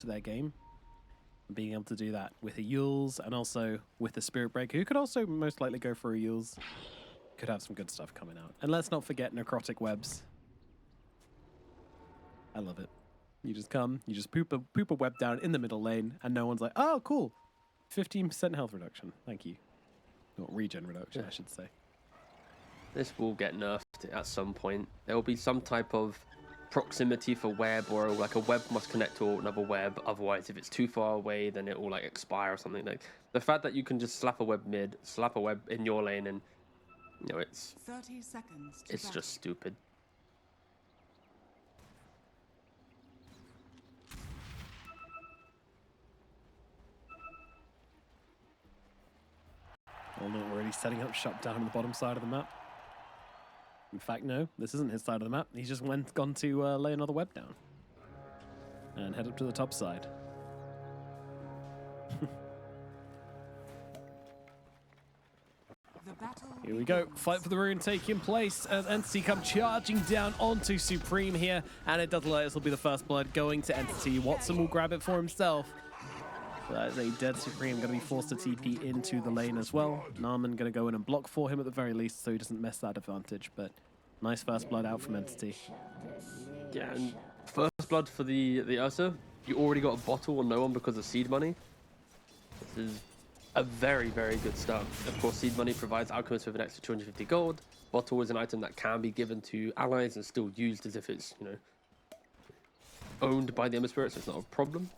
to their game. Being able to do that with a Yules and also with a Spirit Breaker, who could also most likely go for a Yules, could have some good stuff coming out. And let's not forget Necrotic Webs. I love it. You just come, you just poop a web down in the middle lane, and no one's like, oh, cool. 15% health reduction. Thank you. Or regen reduction, I should say. This will get nerfed at some point. There will be some type of proximity for web, or like a web must connect to another web. Otherwise, if it's too far away, then it will like expire or something. Like the fact that you can just slap a web mid, slap a web in your lane, and you know it's 30 seconds. It's just stupid. Although already setting up shop down on the bottom side of the map. In fact, no, this isn't his side of the map. He's just gone to lay another web down and head up to the top side. Here we go. Fight for the rune taking place as Entity come charging down onto Supreme here, and it does look like this will be the first blood going to Entity. Watson will grab it for himself. That is a dead Supreme, going to be forced to TP into the lane as well. Narman going to go in and block for him at the very least, so he doesn't miss that advantage. But nice first blood out from Entity. Yeah, and first blood for the Ursa. You already got a bottle or no one because of seed money. This is a very, very good start. Of course, seed money provides alchemists with an extra 250 gold. Bottle is an item that can be given to allies and still used as if it's, you know, owned by the Ember Spirit, so it's not a problem.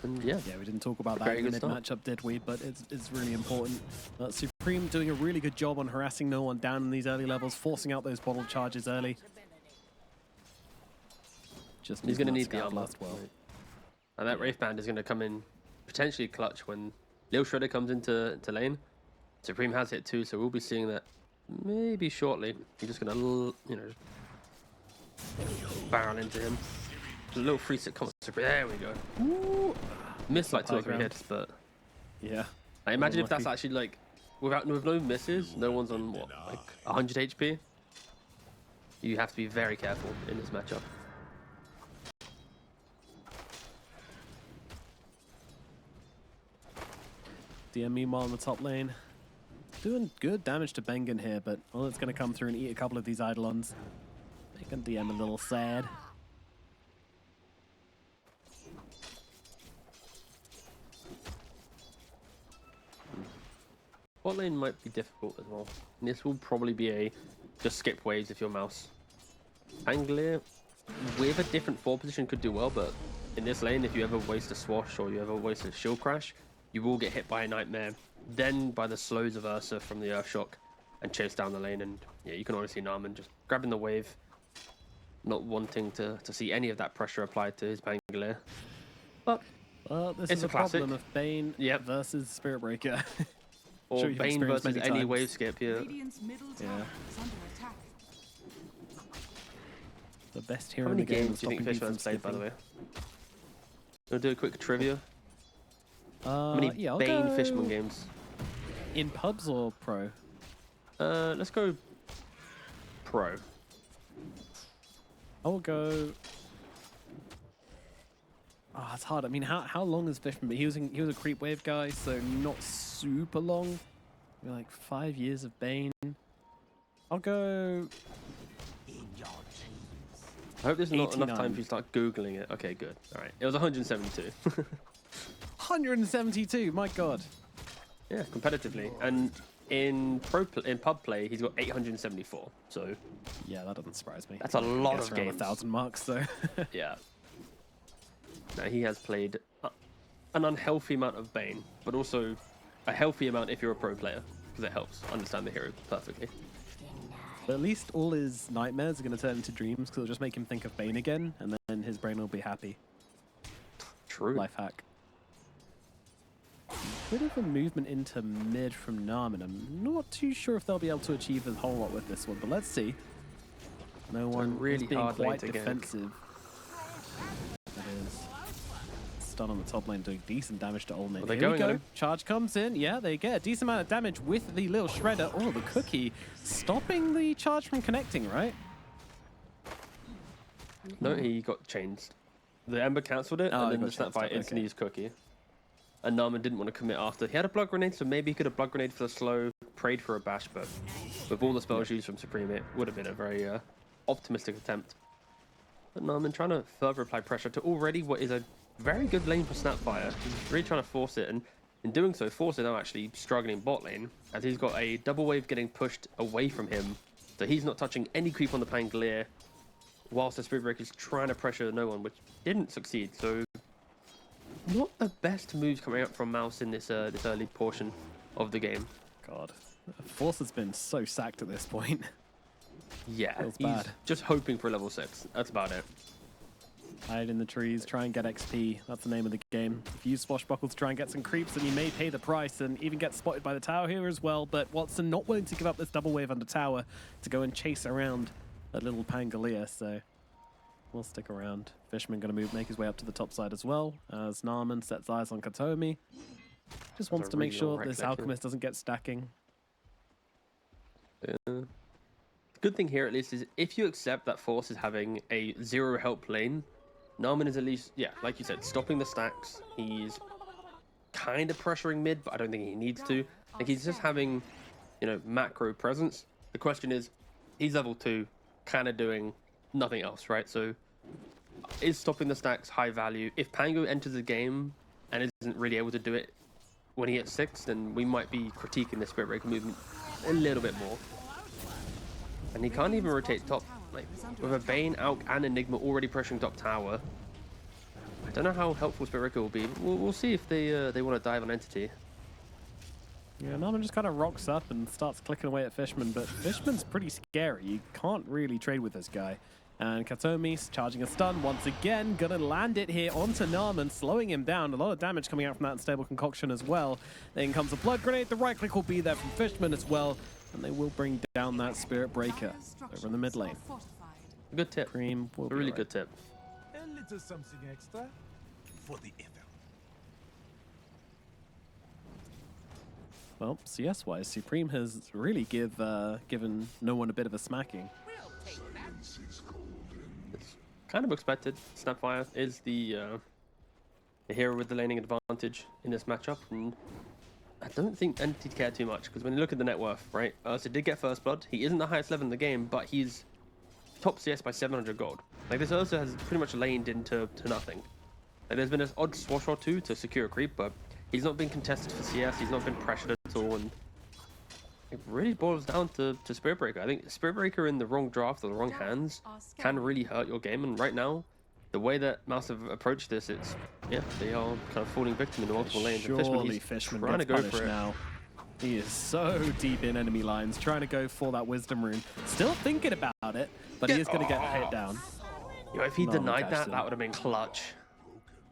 And yeah, we didn't talk about that in the mid matchup, did we? But it's really important. Supreme doing a really good job on harassing no one down in these early levels, forcing out those bottle charges early. Just he's going to need the armor. Well. And that Wraith Band is going to come in potentially clutch when Lil Shredder comes into lane. Supreme has hit too, so we'll be seeing that maybe shortly. He's just going to, you know, barrel into him. A little free sit comes. There we go. Ooh. Missed like 2 or 3 hits, but yeah. I imagine if that's actually like with no misses, no one's on what, like 100 HP. You have to be very careful in this matchup. DM meanwhile in the top lane, doing good damage to Bengen here, but well, it's going to come through and eat a couple of these Eidolons, making DM a little sad. Bot lane might be difficult as well. And this will probably be a just skip waves if you're mouse. Anglia with a different 4 position could do well, but in this lane, if you ever waste a swash or you ever waste a shield crash, you will get hit by a nightmare, then by the slows of Ursa from the Earthshock and chase down the lane. And yeah, you can already see Narman just grabbing the wave, not wanting to see any of that pressure applied to his Bangalore. But this it's is a problem of Bane versus Spirit Breaker. Or sure Bane versus any wave skip here. Yeah. The best hero How in many the game. games do you think Fishman's played, by the way? We'll do a quick trivia. How many Bane Fishman games? In pubs or pro? Let's go pro. I'll go. Oh, it's hard. I mean, how long is Fishman? But he was a creep wave guy, so not super long. Maybe like 5 years of Bane. I'll go. I hope there's not enough time for you to start googling it. Okay, good. All right, it was 172. 172. My God. Yeah, competitively, and in pub play, he's got 874. So yeah, that doesn't surprise me. That's a lot of games. 1,000 marks, though. Yeah. Now he has played an unhealthy amount of Bane, but also a healthy amount if you're a pro player, because it helps understand the hero perfectly. But at least all his nightmares are going to turn into dreams, because it'll just make him think of Bane again, and then his brain will be happy. True. Life hack. Bit of a movement into mid from Narman. I'm not too sure if they'll be able to achieve a whole lot with this one, but let's see. No one really is being quite defensive. That is stun on the top lane, doing decent damage to Olnate. Well, Here we go. Charge comes in. Yeah, they get a decent amount of damage with the little shredder. Oh, the cookie stopping the charge from connecting, right? No, he got changed. The Ember cancelled it, and then the Snapfire okay. instantly used Cookie. And Narman didn't want to commit after. He had a Blood Grenade, so maybe he could have Blood Grenade for the slow, prayed for a bash, but with all the spells used from Supreme, it would have been a very optimistic attempt. But Narman trying to further apply pressure to already what is a very good lane for Snapfire. He's really trying to force it, and in doing so, Force is now actually struggling bot lane, as he's got a double wave getting pushed away from him, so he's not touching any creep on the Pangolier, whilst the Spirit Breaker is trying to pressure no one, which didn't succeed. So not the best moves coming out from MOUZ in this this early portion of the game. God, Force has been so sacked at this point. Yeah, Feels he's bad. just hoping for a level 6. That's about it. Hide in the trees, try and get XP. That's the name of the game. If you use Swashbuckle to try and get some creeps, then you may pay the price and even get spotted by the tower here as well. But Watson not willing to give up this double wave under tower to go and chase around that little Pangolier, so we'll stick around. Fishman going to make his way up to the top side as well, as Narman sets eyes on Katomi. Just wants to make sure this Alchemist doesn't get stacking. The good thing here, at least, is if you accept that Force is having a 0 help lane, Narman is at least, yeah, like you said, stopping the stacks. He's kind of pressuring mid, but I don't think he needs to. Like, he's just having, you know, macro presence. The question is, he's level 2, kind of doing nothing else, right? So, is stopping the stacks high value? If Pango enters the game and isn't really able to do it when he hits 6, then we might be critiquing the Spirit Breaker movement a little bit more. And he can't even rotate top. Like, with a Bane, Alk, and Enigma already pressuring top tower, I don't know how helpful Spirit Breaker will be. We'll see if they want to dive on Entity. Yeah, Narman just kind of rocks up and starts clicking away at Fishman, but Fishman's pretty scary. You can't really trade with this guy. And Katomi's charging a stun once again, gonna land it here onto Narman, slowing him down. A lot of damage coming out from that unstable concoction as well. Then comes a blood grenade. The right click will be there from Fishman as well, and they will bring down that Spirit Breaker over in the mid lane. Good tip. Supreme will A be really right. good tip. A little something extra for the effort. Well, CS-wise, Supreme has really given no one a bit of a smacking. It's kind of expected. Snapfire is the hero with the laning advantage in this matchup, and I don't think Entity care too much, because when you look at the net worth, right, Ursa did get first blood. He isn't the highest level in the game, but he's top CS by 700 gold. Like, this Ursa has pretty much laned into nothing. Like, there's been an odd swash or two to secure a creep, but he's not been contested for CS. He's not been pressured at all, and it really boils down to Spirit Breaker. I think Spirit Breaker in the wrong draft or the wrong hands can really hurt your game, and right now, the way that MOUZ have approached this, it's, yeah, they are kind of falling victim in multiple lanes. Surely Fishman trying to gets go punished for it now. He is so deep in enemy lines, trying to go for that Wisdom Rune. Still thinking about it, but he is going to get hit down. You know, if he No, denied catch that, him. that would have been clutch.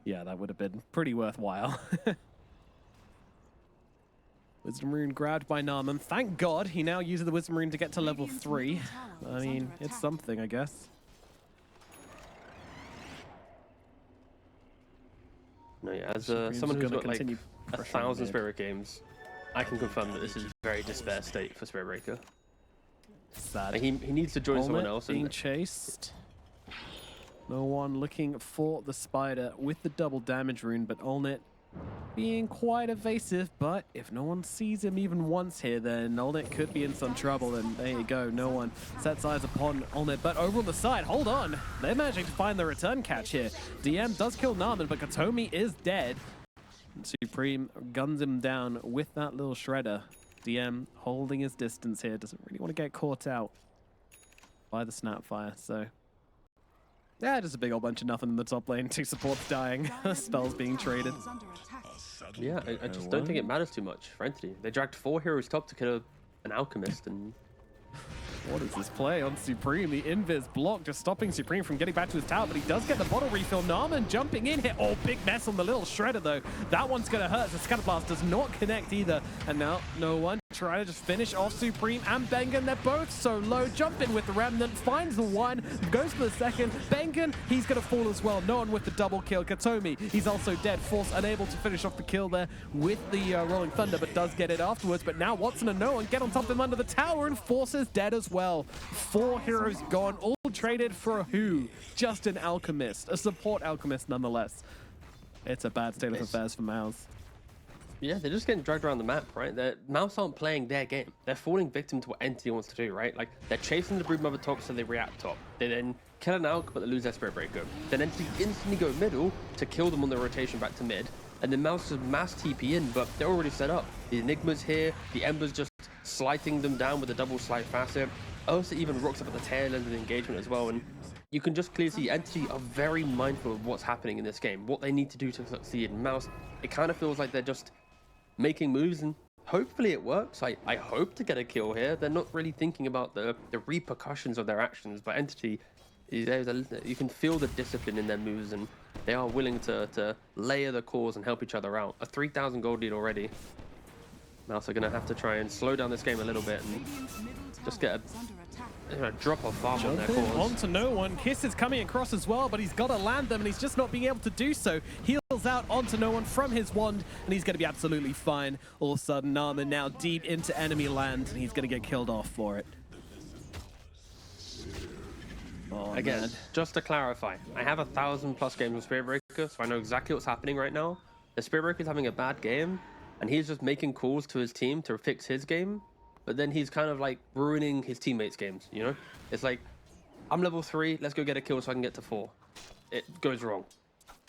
Yeah, that would have been pretty worthwhile. Wisdom Rune grabbed by Narman. Thank God he now uses the Wisdom Rune to get to level 3. I mean, it's something, I guess. No, yeah, as Supreme's someone who's gonna got like continue 1,000 mid. Spirit games, I can confirm that this is a very despair state for Spirit Breaker. Sad. Like, he needs to join someone Olnet else. being And chased. No one looking for the spider with the double damage rune, but Olnet being quite evasive. But if no one sees him even once here, then Olnet could be in some trouble. And there you go, no one sets eyes upon Olnet. But over on the side, hold on, they're managing to find the return catch here. DM does kill Narman, but Katomi is dead. Supreme guns him down with that little shredder. DM holding his distance here, doesn't really want to get caught out by the Snapfire, so yeah, just a big old bunch of nothing in the top lane. 2 supports dying, spells being traded. yeah, I just don't think it matters too much for Entity. They dragged 4 heroes top to kill an Alchemist, and What is this play on Supreme? The invis block just stopping Supreme from getting back to his tower, but he does get the bottle refill. Narman jumping in here. Oh, big mess on the little shredder though. That one's going to hurt. The Scatterblast does not connect either. And now no one trying to just finish off Supreme and Bengen. They're both so low. Jump in with the Remnant, finds the one, goes for the second. Bengen, he's going to fall as well. No one with the double kill. Katomi, he's also dead. Force unable to finish off the kill there with the Rolling Thunder, but does get it afterwards. But now Watson and No One get on top of him under the tower, and Force is dead as well. 4 heroes gone, all traded for a who? Just an Alchemist, a support Alchemist nonetheless. It's a bad state of affairs for MOUZ. Yeah, they're just getting dragged around the map, right? MOUZ aren't playing their game. They're falling victim to what Entity wants to do, right? Like, they're chasing the Broodmother top, so they react top. They then kill an Alch, but they lose their Spirit Breaker. Then Entity instantly go middle to kill them on their rotation back to mid. And then MOUZ just mass TP in, but they're already set up. The Enigma's here, the Ember's just slighting them down with a double slide facet. Ursa even rocks up at the tail end of the engagement as well, and you can just clearly see Entity are very mindful of what's happening in this game, what they need to do to succeed. And MOUZ, it kind of feels like they're just making moves, and hopefully it works. I hope to get a kill here. They're not really thinking about the repercussions of their actions, but Entity, you can feel the discipline in their moves, and they are willing to layer the cause and help each other out. A 3,000 gold lead already. MOUZ are going to have to try and slow down this game a little bit and just get a drop off farm on their cause. On to No One. Kiss is coming across as well, but he's got to land them, and he's just not being able to do so. Heals out onto No One from his wand, and he's going to be absolutely fine. All of a sudden, Narman now deep into enemy land, and he's going to get killed off for it. Oh, again, man. Just to clarify, I have 1,000+ games with Spirit Breaker, so I know exactly what's happening right now. The Spirit Breaker is having a bad game, and he's just making calls to his team to fix his game, but then he's kind of like ruining his teammates' games, you know? It's like, I'm level 3, let's go get a kill so I can get to 4. It goes wrong.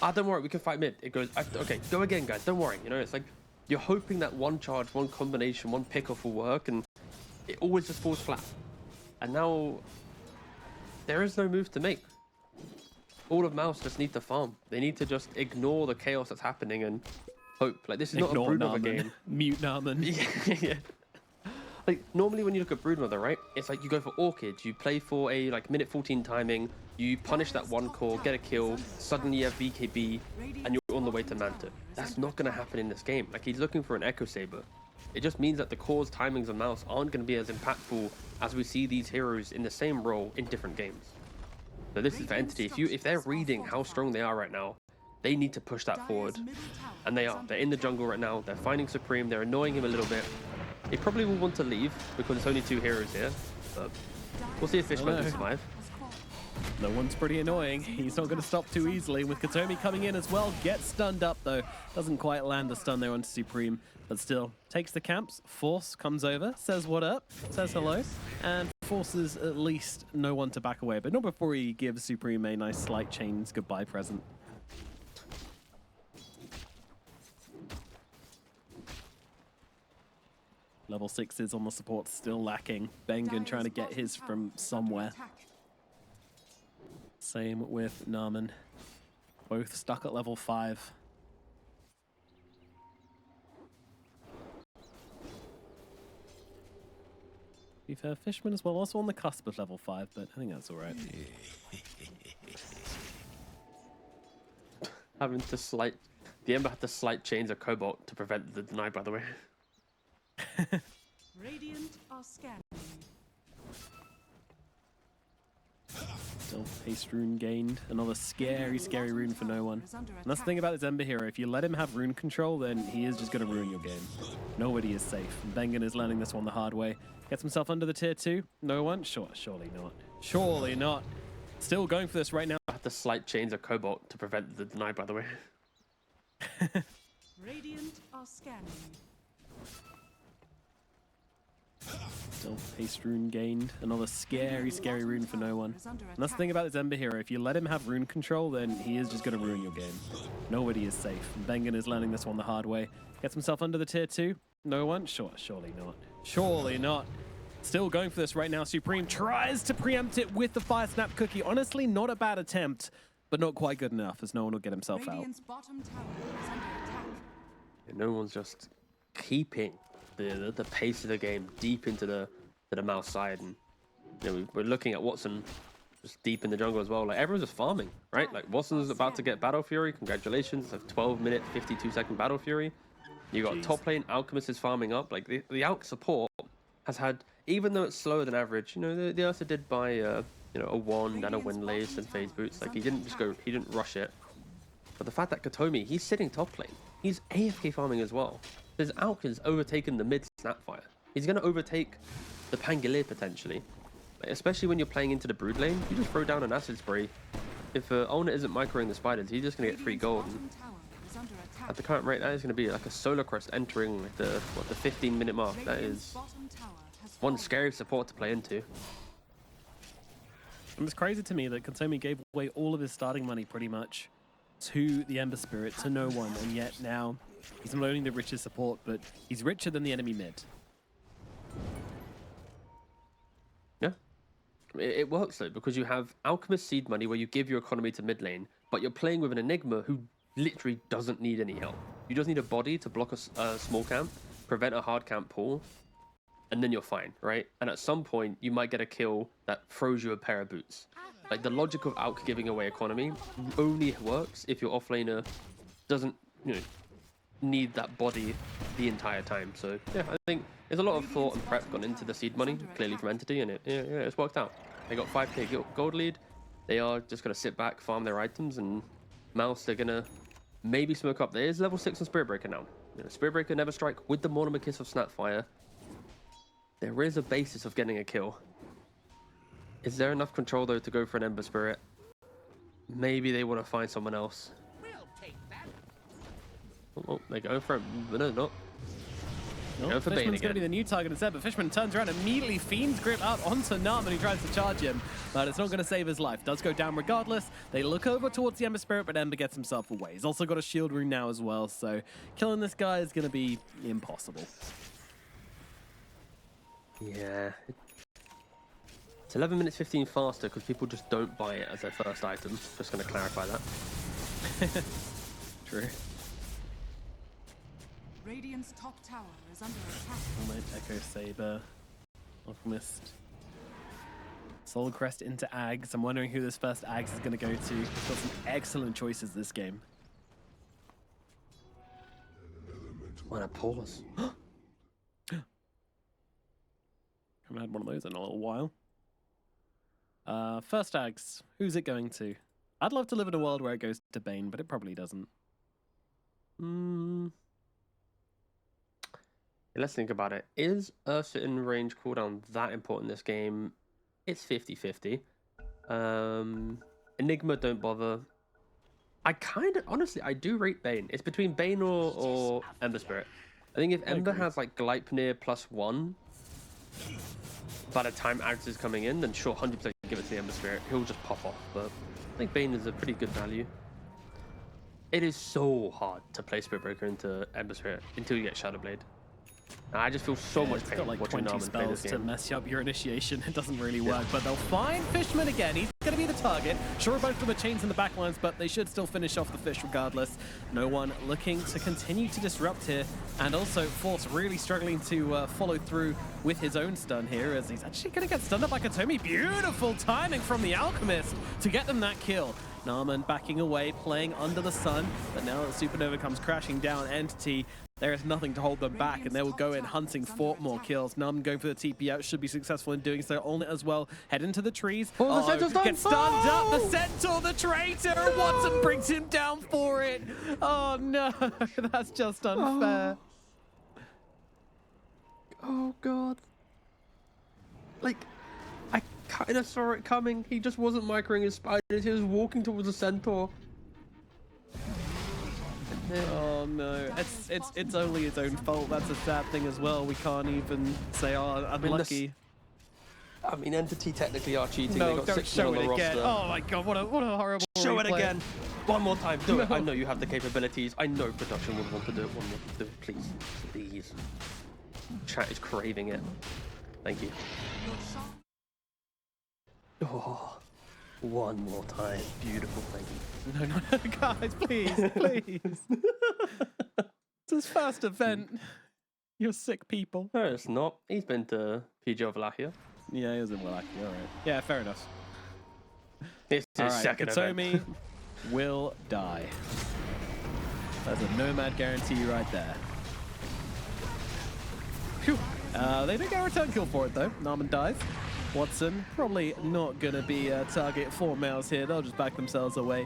Ah, don't worry, we can fight mid. It goes, okay, go again, guys, don't worry. You know, it's like, you're hoping that one charge, one combination, one pick-off will work, and it always just falls flat. And now, there is no move to make. All of MOUZ just need to farm. They need to just ignore the chaos that's happening and hope. Like, this is not a Broodmother game. Mute Narman. Yeah. Like, normally when you look at Broodmother, right, it's like you go for Orchid, you play for a like minute 14 timing, you punish that one core, get a kill, suddenly you have BKB, and you're on the way to Manta. That's not going to happen in this game. Like, he's looking for an Echo Saber. It just means that the core's timings on MOUZ aren't going to be as impactful as we see these heroes in the same role in different games. So this is for Entity. If they're reading how strong they are right now, they need to push that forward. And they are. They're in the jungle right now. They're finding Supreme. They're annoying him a little bit. He probably will want to leave because it's only 2 heroes here. But we'll see if Fishman can survive. No One's pretty annoying. He's not going to stop too easily. With Katomi coming in as well. Gets stunned up though. Doesn't quite land the stun there onto Supreme. But still, takes the camps. Force comes over, says what up, says hello. And forces at least No One to back away. But not before he gives Supreme a nice slight chains goodbye present. Level 6s on the support still lacking. Bengen trying to get his from somewhere. Same with Narman. Both stuck at level 5. To be fair, Fishman as well, also on the cusp of level 5, but I think that's alright. Having to slight... The Ember had to slight chains of Cobalt to prevent the deny, by the way. Radiant are scanning. Still haste rune gained. Another scary rune for No One. And that's the thing about this Ember hero. If you let him have rune control, then he is just going to ruin your game. Nobody is safe. Bengen is learning this one the hard way. Gets himself under the tier 2. No One? Surely not. Surely not. Still going for this right now. I had to slight chains of Cobalt to prevent the deny, by the way. Radiant are scanning. Still haste rune gained. Another scary rune for No One. And that's the thing about this Ember hero. If you let him have rune control, then he is just going to ruin your game. Nobody is safe. Bengen is learning this one the hard way. Gets himself under the tier 2. No One? Surely not. Surely not. Still going for this right now. Supreme tries to preempt it with the Fire Snap Cookie. Honestly, not a bad attempt, but not quite good enough, as No One will get himself out. Bottom tower is under attack. And No One's just keeping the pace of the game deep into the MOUZ side, and you know, we're looking at Watson just deep in the jungle as well. Like, everyone's just farming, right? Like, Watson's about to get Battle Fury. Congratulations, a 12-minute, 52-second Battle Fury. You got Jeez. top lane, Alchemist is farming up. Like the Alch support has had, even though it's slower than average, you know, they also did buy you know, a wand and a windlace and phase boots. Like he didn't rush it. But the fact that Katomi, he's sitting top lane, he's AFK farming as well. His Alch has overtaken the mid Snapfire. He's going to overtake the Pangolier potentially. Like, especially when you're playing into the Brood lane, you just throw down an Acid Spray. If Owner isn't microing the spiders, he's just going to get 3 gold. And at the current rate, that is going to be like a Solar Crest entering like the 15-minute mark. That is one scary support to play into. And it's crazy to me that Katomi gave away all of his starting money pretty much to the Ember Spirit, to no one, and yet now he's not only the richest support, but he's richer than the enemy mid. Yeah. It works though, because you have Alchemist seed money where you give your economy to mid lane, but you're playing with an Enigma who literally doesn't need any help. You just need a body to block a small camp, prevent a hard camp pull, and then you're fine, right? And at some point, you might get a kill that throws you a pair of boots. Like, the logic of Alch giving away economy only works if your offlaner doesn't, you know, need that body the entire time. So, yeah, I think there's a lot of thought and prep gone into the seed money, clearly from Entity, and it's worked out. They got 5k gold lead. They are just going to sit back, farm their items, and MOUZ, they're going to maybe smoke up. There is level 6 on Spirit Breaker now. You know, Spirit Breaker Never Strike with the Mortimer Kiss of Snapfire. There is a basis of getting a kill. Is there enough control, though, to go for an Ember Spirit? Maybe they want to find someone else. Oh, they're going for it. But no, not. No, Fishman's going to be the new target instead, but Fishman turns around immediately, Fiend's Grip out onto Narman, who tries to charge him, but it's not going to save his life. Does go down regardless. They look over towards the Ember Spirit, but Ember gets himself away. He's also got a shield rune now as well, so killing this guy is going to be impossible. Yeah. It's 11 minutes 15 faster because people just don't buy it as their first item. Just going to clarify that. True. Radiant's top tower is under attack. Almight, Echo Saber, Alchemist, Soul Crest into Ags. I'm wondering who this first Ags is going to go to. He's got some excellent choices this game. What a pause. Haven't had one of those in a little while. First Ags, who's it going to? I'd love to live in a world where it goes to Bane, but it probably doesn't. Let's think about it. Is Ursa in range cooldown that important in this game? It's 50-50. Enigma, don't bother. I kind of, honestly, I do rate Bane. It's between Bane or Ember Spirit. I think if Ember has like Gleipnir +1, by the time Ags is coming in, then sure, 100% give it to the Ember Spirit. He'll just pop off, but I think Bane is a pretty good value. It is so hard to play Spirit Breaker into Ember Spirit until you get Shadow Blade. I just feel so much pain got like watching 20 Narman play this spells to game. mess up your initiation. It doesn't really work, but they'll find Fishman again. He's going to be the target. Sure, both of them are chains in the backlines, but they should still finish off the fish regardless. No one looking to continue to disrupt here, and also Force really struggling to follow through with his own stun here, as he's actually going to get stunned up by Katomi. Beautiful timing from the Alchemist to get them that kill. Narman backing away, playing under the sun, but now that Supernova comes crashing down, Entity, there is nothing to hold them back, and they will go in hunting for more kills. Narman going for the TP out, should be successful in doing so. Olnit as well, head into the trees. Oh, the Centaur's done. Gets stunned up, the Centaur, the traitor, Watson brings him down for it. Oh no, that's just unfair. Oh god. Like, I kind of saw it coming. He just wasn't microing his spiders. He was walking towards the Centaur. Oh no, it's only his own fault. That's a sad thing as well. We can't even say, oh, unlucky. I mean, Entity technically are cheating. No, they got don't 6 show on the it again. roster. Oh my god, what a horrible Show replay. it again. One more time. Do it. I know you have the capabilities. I know production would want to do it. One more. Do it, please. Please. Chat is craving it. Thank you. Oh, one more time. Beautiful. Thank you. No, guys, please, please. It's his first event. You're sick people. No, it's not. He's been to PG of Wallachia. Yeah, he was in Wallachia, alright. Yeah, fair enough. It's his second event. Katomi will die. That's a nomad guarantee right there. Phew. They do get a return kill for it though. Narman dies. Watson probably not gonna be a target for MOUZ here. They'll just back themselves away.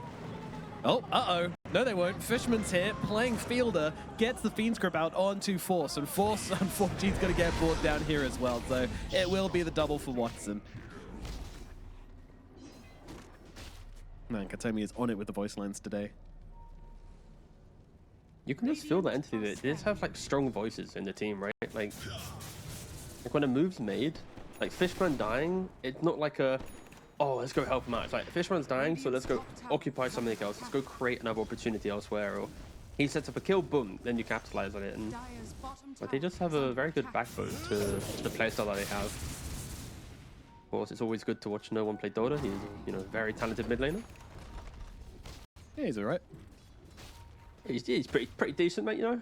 Oh, uh-oh. No, they won't. Fishman's here, playing fielder, gets the Fiend's Grip out onto Force, and Force, unfortunately, is going to get brought down here as well, so it will be the double for Watson. Man, Katomi is on it with the voice lines today. You can just feel the entity that they just have like strong voices in the team, right? Like when a move's made, like Fishman dying, it's not like a, oh, let's go help him out. It's like, Fishman's dying, so let's go occupy something else. Let's go create another opportunity elsewhere. Or he sets up a kill, boom, then you capitalize on it. And but they just have a very good backbone to the playstyle that they have. Of course, it's always good to watch no one play Dota. He's, you know, a very talented mid laner. Yeah, he's alright. He's pretty decent, mate, you know?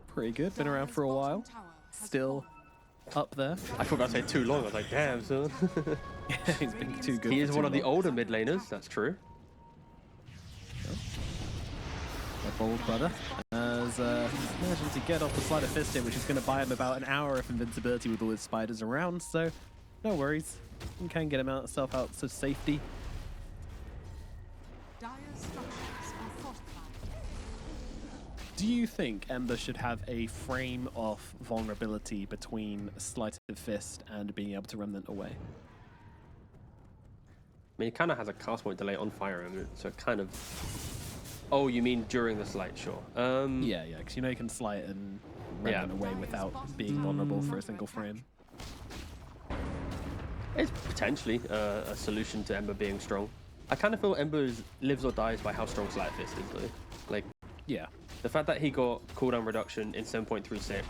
Pretty good, been around for a while. Still up there. I thought I'd say too long. I was like, damn, son. He's been too good. He is one of the older mid laners, that's true. A bold brother. As managing to get off the sleight of fist here, which is going to buy him about an hour of invincibility with all his spiders around, so no worries. You can get him out himself out to safety. Dire structures are fortified. Do you think Ember should have a frame of vulnerability between sleight of fist and being able to remnant away? I mean, it kind of has a cast point delay on Fire Emblem, so it kind of... Oh, you mean during the sleight? Sure. Yeah, because you know you can sleight and remnant away without being vulnerable for a single frame. It's potentially a solution to Ember being strong. I kind of feel Ember lives or dies by how strong Sleight of Fist is, though. Like, yeah. The fact that he got cooldown reduction in 7.36.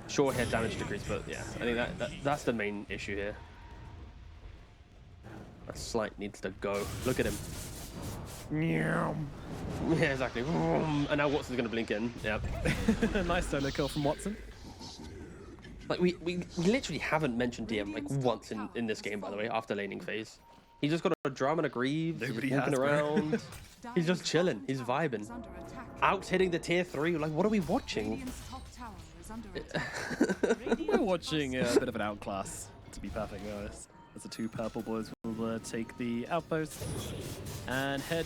Sure, he had damage decrease, but yeah, I think that's the main issue here. That Sleight needs to go. Look at him. Yeah, exactly. And now Watson's going to blink in. Yep. Nice solo kill from Watson. Like, we literally haven't mentioned DM like once in this game, by the way, after laning phase. He's just got a drum and a greaves, walking around. He's just chilling. He's vibing. Out hitting the tier 3. Like, what are we watching? We're watching a bit of an outclass, to be perfectly honest. As the two purple boys will take the outpost and head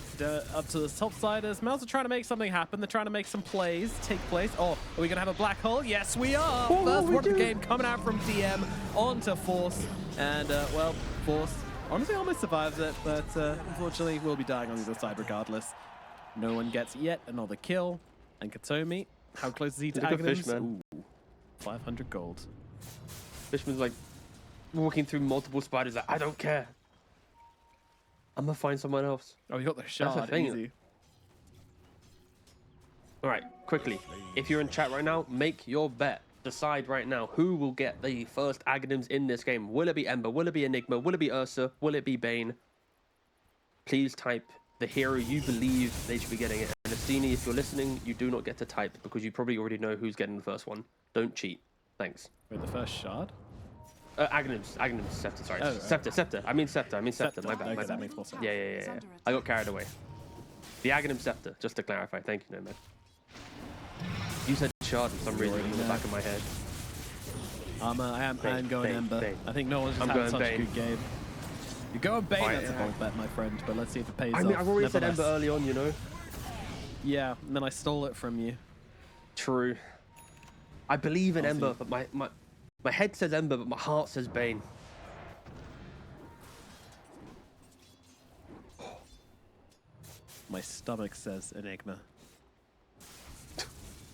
up to the top side as MOUZ are trying to make something happen. They're trying to make some plays take place. Oh, are we going to have a black hole? Yes, we are. First one of the game coming out from DM onto Force. And, well, Force honestly almost survives it, but unfortunately will be dying on the other side regardless. No one gets yet another kill. And Katomi, how close is he to Aghanim's? 500 gold. Fishman's like walking through multiple spiders like, I don't care. I'm gonna find someone else. Oh, you got the shard, easy. All right, quickly. If you're in chat right now, make your bet. Decide right now who will get the first Aghanims in this game. Will it be Ember? Will it be Enigma? Will it be Ursa? Will it be Bane? Please type the hero you believe they should be getting it. And Astini, if you're listening, you do not get to type because you probably already know who's getting the first one. Don't cheat. Thanks. Wait, the first shard? Aghanims, Scepter, sorry. Oh, right. Scepter. I mean Scepter. My bad. Okay, that makes more sense. Yeah. I got carried away. The Aghanim Scepter, just to clarify. Thank you, Nomad. You said shard for some reason in the back of my head. I am going Ember. I think no one's just having such a good game. You're going Bane, that's a bold bet, my friend, but let's see if it pays off. I mean, I've already said Ember early on, you know? Yeah, and then I stole it from you. True. I believe in Ember, but my head says Ember, but my heart says Bane. My stomach says Enigma.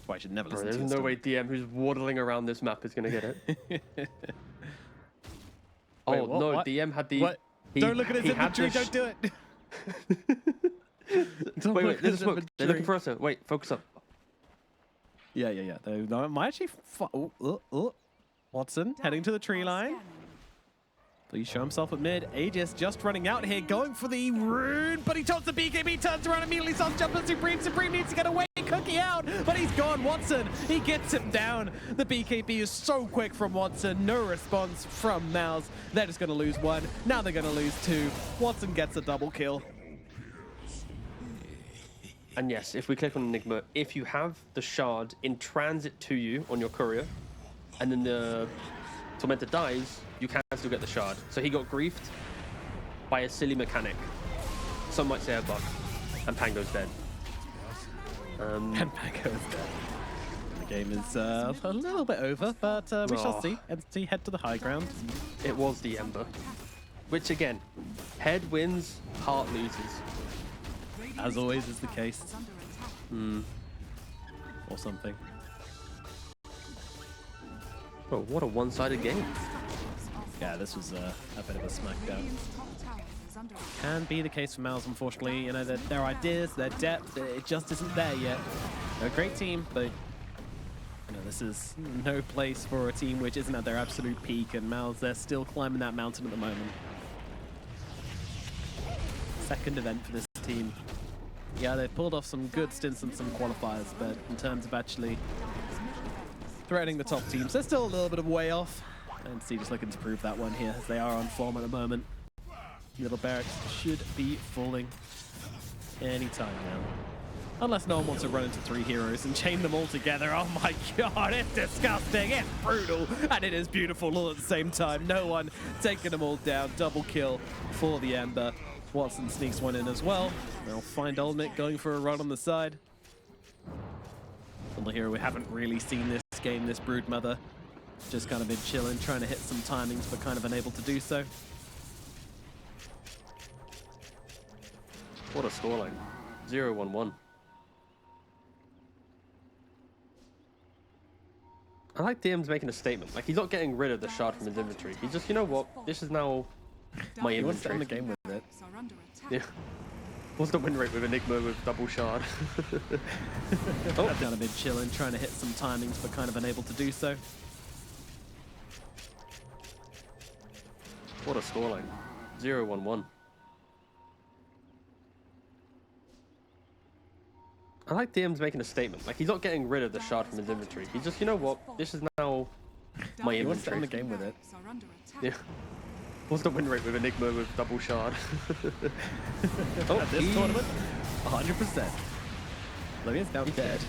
Well, I should never listen to There's no way DM who's waddling around this map is going to get it. Wait, what? No, What? DM had the... What? Don't look at his inventory, don't do it! Wait, there's a smoke. They're looking for us. Wait, focus up. Yeah. No, am I actually... Watson, heading to the tree line. Please show himself at mid. Aegis just running out here, going for the rune, but he taunts the BKB, turns around immediately, starts jumping Supreme. Supreme needs to get away, Cookie out, but he's gone. Watson, he gets him down. The BKB is so quick from Watson. No response from MOUZ. They're just going to lose one. Now they're going to lose two. Watson gets a double kill. And yes, if we click on Enigma, if you have the shard in transit to you on your courier, and then the Tormentor dies, you can still get the shard. So he got griefed by a silly mechanic. Some might say a bug, and Pango's dead. And Pango's dead. The game is a little bit over, but we shall see. Entity head to the high ground. It was the Ember, which again, head wins, heart loses. As always is the case. Or something. Oh, what a one-sided game. Yeah, this was a bit of a smackdown. Can be the case for MOUZ, unfortunately. You know, their ideas, their depth, it just isn't there yet. They're a great team, but you know, this is no place for a team which isn't at their absolute peak, and MOUZ, they're still climbing that mountain at the moment. Second event for this team. Yeah, they've pulled off some good stints and some qualifiers, but in terms of actually threatening the top teams, they're still a little bit of way off. And see, just looking to prove that one here, as they are on form at the moment. Little Barracks should be falling anytime now. Unless no one wants to run into 3 heroes and chain them all together. Oh my god, it's disgusting, it's brutal, and it is beautiful all at the same time. No one taking them all down. Double kill for the Ember. Watson sneaks one in as well. They'll find Olnik going for a run on the side. On the hero we haven't really seen this game, this Broodmother. Just kind of been chilling, trying to hit some timings, but kind of unable to do so. What a scoreline. 0-1-1. I like DM's making a statement. Like, he's not getting rid of the shard from his inventory. He's just, you know what? This is now my He wants to inventory. end the game with it. Yeah. What's the win rate with Enigma with double shard? Oh, kind of been chilling, trying to hit some timings, but kind of unable to do so. What a scoreline. 0-1-1. I like DM's making a statement. Like, he's not getting rid of the shard from his inventory. He's just, you know what? This is now my He wants to inventory. end the game with it. Yeah. What's the win rate with Enigma with double shard? Oh, At this tournament, 100%. Livia's now dead.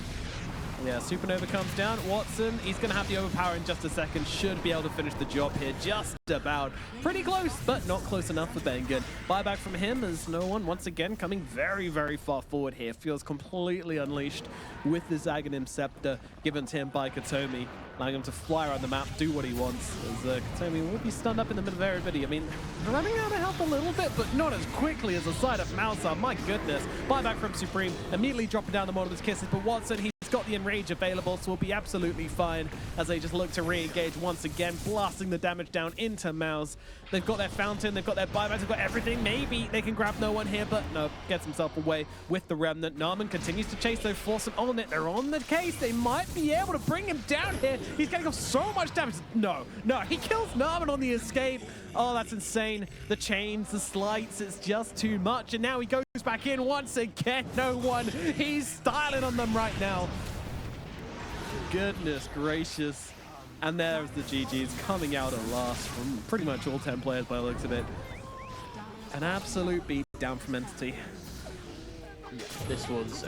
Yeah, Supernova comes down. Watson, he's going to have the overpower in just a second. Should be able to finish the job here. Just about. Pretty close, but not close enough for Bengen. Buyback from him as no one, once again, coming very, very far forward here. Feels completely unleashed with this Aghanim Scepter given to him by Katomi. Allowing him to fly around the map, do what he wants. As Katomi will be stunned up in the middle of everybody. I mean, running out of health a little bit, but not as quickly as the side of MOUZ are. My goodness. Buyback from Supreme. Immediately dropping down the Mortimer's Kisses, but Watson, he's got the Enrage available, so we'll be absolutely fine as they just look to re-engage once again, blasting the damage down into MOUZ. They've got their Fountain, they've got their buybacks, they've got everything. Maybe they can grab no one here, but no, gets himself away with the Remnant. Narman continues to chase, though, force him on it. They're on the case. They might be able to bring him down here. He's getting off so much damage. No, he kills Narman on the escape. Oh, that's insane. The chains, the slights, it's just too much. And now he goes back in once again. No one. He's styling on them right now. Goodness gracious. And there's the GGs coming out at last from pretty much all 10 players by the looks of it. An absolute beat down from Entity. Yeah, this was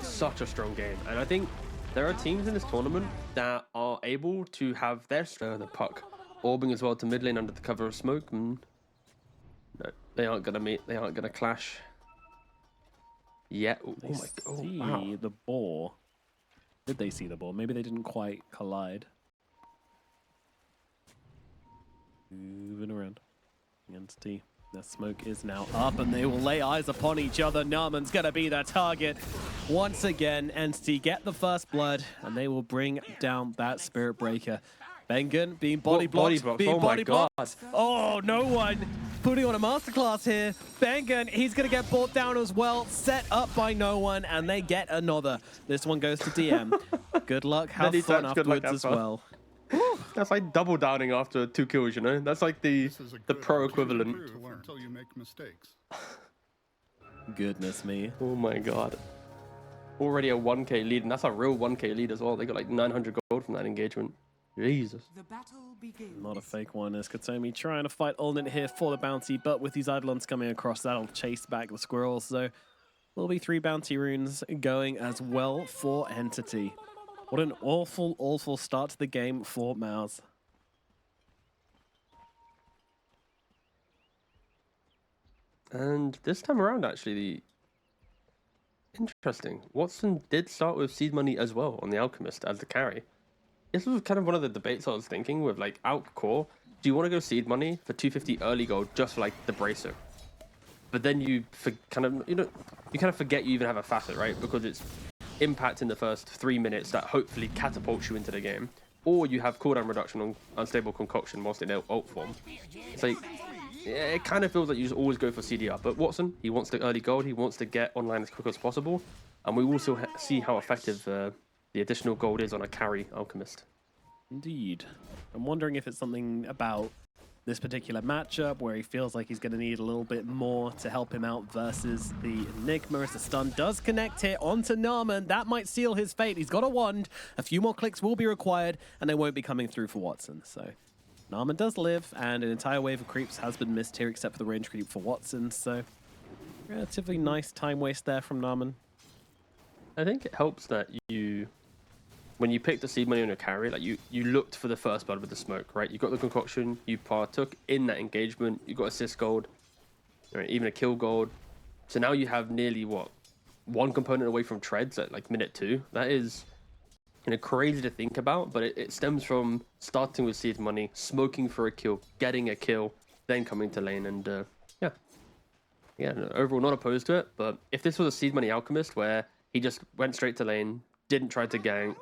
such a strong game. And I think there are teams in this tournament that are able to have their the puck orbing as well to mid lane under the cover of smoke. And no, they aren't going to meet. They aren't going to clash. Yeah. Oh my god. Oh, wow. The ball. Did they see the ball? Maybe they didn't quite collide. Moving around. Entity. The smoke is now up and they will lay eyes upon each other. Narman's going to be their target. Once again, Entity get the first blood and they will bring down that Spirit Breaker. Bengen being body blocked. Being body blocked. Oh, no one putting on a masterclass here. Bengen, he's going to get brought down as well. Set up by no one and they get another. This one goes to DM. Good luck. Have fun afterwards as well. That's like double downing after 2 kills, you know? That's like the pro equivalent. Until you make mistakes. Goodness me. Oh my god. Already a 1k lead, and that's a real 1k lead as well. They got like 900 gold from that engagement. Jesus. The battle begins. Not a fake one as Katomi trying to fight Olnit here for the bounty, but with these Eidolons coming across, that'll chase back the squirrels. So there'll be 3 bounty runes going as well for Entity. What an awful, awful start to the game for MOUZ. And this time around, actually, interesting. Watson did start with seed money as well on the Alchemist as the carry. This was kind of one of the debates I was thinking with like Alch Core. Do you want to go seed money for 250 early gold just for like the bracer? But then you kind of forget you even have a facet, right? Because it's impact in the first 3 minutes that hopefully catapults you into the game. Or you have cooldown reduction on unstable concoction whilst in ult form. It's like, yeah, it kind of feels like you just always go for CDR. But Watson, he wants the early gold. He wants to get online as quick as possible. And we also see how effective the additional gold is on a carry Alchemist. Indeed. I'm wondering if it's something about this particular matchup where he feels like he's going to need a little bit more to help him out versus the Enigma, as the stun does connect here onto Naaman. That might seal his fate. He's got a wand. A few more clicks will be required, and they won't be coming through for Watson. So Naaman does live, and an entire wave of creeps has been missed here, except for the range creep for Watson. So relatively nice time waste there from Naaman. I think it helps that when you picked the seed money on your carry, like you looked for the first blood with the smoke, right? You got the concoction, you partook in that engagement, you got assist gold, even a kill gold. So now you have nearly one component away from treads at like minute 2. That is crazy to think about, but it stems from starting with seed money, smoking for a kill, getting a kill, then coming to lane, and overall not opposed to it. But if this was a seed money Alchemist where he just went straight to lane, didn't try to gank,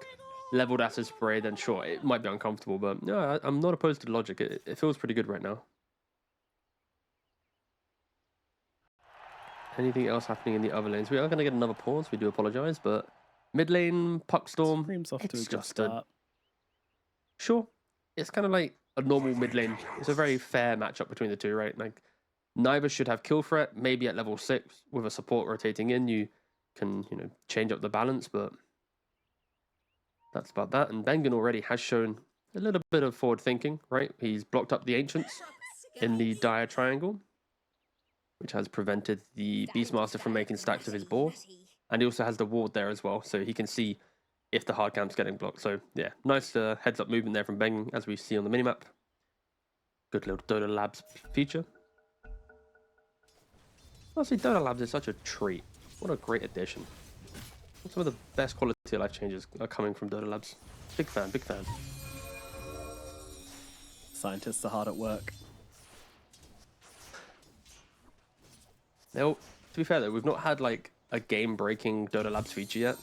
leveled acid spray, then sure, it might be uncomfortable, but no, I'm not opposed to the logic. It feels pretty good right now. Anything else happening in the other lanes? We are going to get another pause. We do apologize, but mid lane, Puckstorm, Screams off to a it's good just start. Sure, it's kind of like a normal mid lane. It's a very fair matchup between the two, right? Like, neither should have kill threat. Maybe at level 6 with a support rotating in, you can, change up the balance, but that's about that. And Bengen already has shown a little bit of forward thinking, right? He's blocked up the Ancients in the dire triangle, which has prevented the Beastmaster from making stacks of his boar. And he also has the ward there as well, so he can see if the hard camp's getting blocked. So yeah, nice heads up movement there from Bengen, as we see on the minimap. Good little Dota Labs feature. Honestly, Dota Labs is such a treat. What a great addition. Some of the best quality of life changes are coming from Dota Labs. Big fan, big fan. Scientists are hard at work. Now, to be fair though, we've not had like a game-breaking Dota Labs feature yet,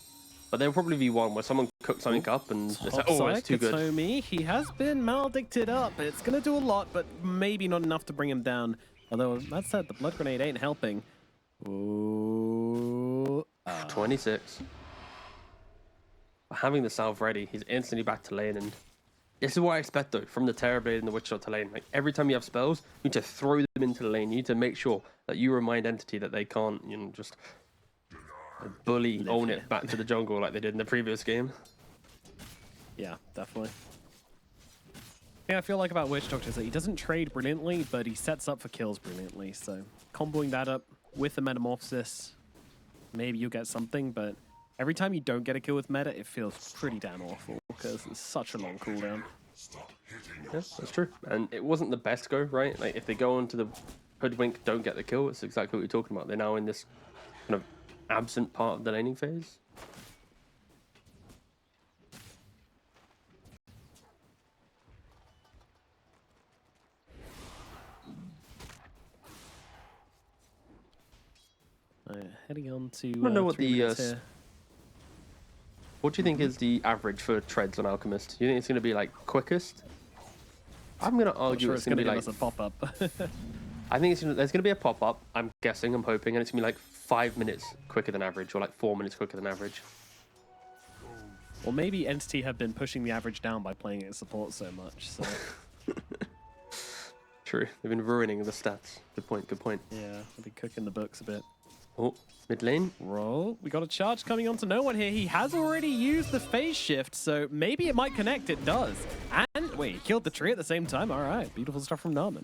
but there'll probably be one where someone cooks something up and it's like, oh, it's too good. Tommy, he has been maledicted up. It's going to do a lot, but maybe not enough to bring him down. Although, that said, the blood grenade ain't helping. Ooh. 26. Having the salve ready, he's instantly back to lane, and this is what I expect though from the Terrorblade and the Witch Shot to lane. Like, every time you have spells, you need to throw them into the lane. You need to make sure that you remind Entity that they can't, just bully, own it back to the jungle like they did in the previous game. Yeah, definitely. Yeah, I feel like about Witch Doctor is that he doesn't trade brilliantly, but he sets up for kills brilliantly. So comboing that up with the Metamorphosis, maybe you'll get something, but every time you don't get a kill with meta, it feels pretty damn awful because it's such a long cooldown. Yes, that's true. And it wasn't the best go, right? Like, if they go onto the Hoodwink, don't get the kill, it's exactly what you're talking about. They're now in this kind of absent part of the laning phase. Heading on to I don't know what 3 minutes here. What do you think is the average for treads on Alchemist? Do you think it's going to be like quickest? I'm going to argue it's going to be like us a pop-up. I think there's going to be a pop-up, I'm guessing, I'm hoping, and it's going to be like 5 minutes quicker than average, or like 4 minutes quicker than average. Or maybe Entity have been pushing the average down by playing it support so much. So. True, they've been ruining the stats. Good point, good point. Yeah, they'll be cooking the books a bit. Oh, mid lane. Roll. We got a charge coming onto no one here. He has already used the phase shift, so maybe it might connect. It does. And wait, he killed the tree at the same time. All right, beautiful stuff from Naaman.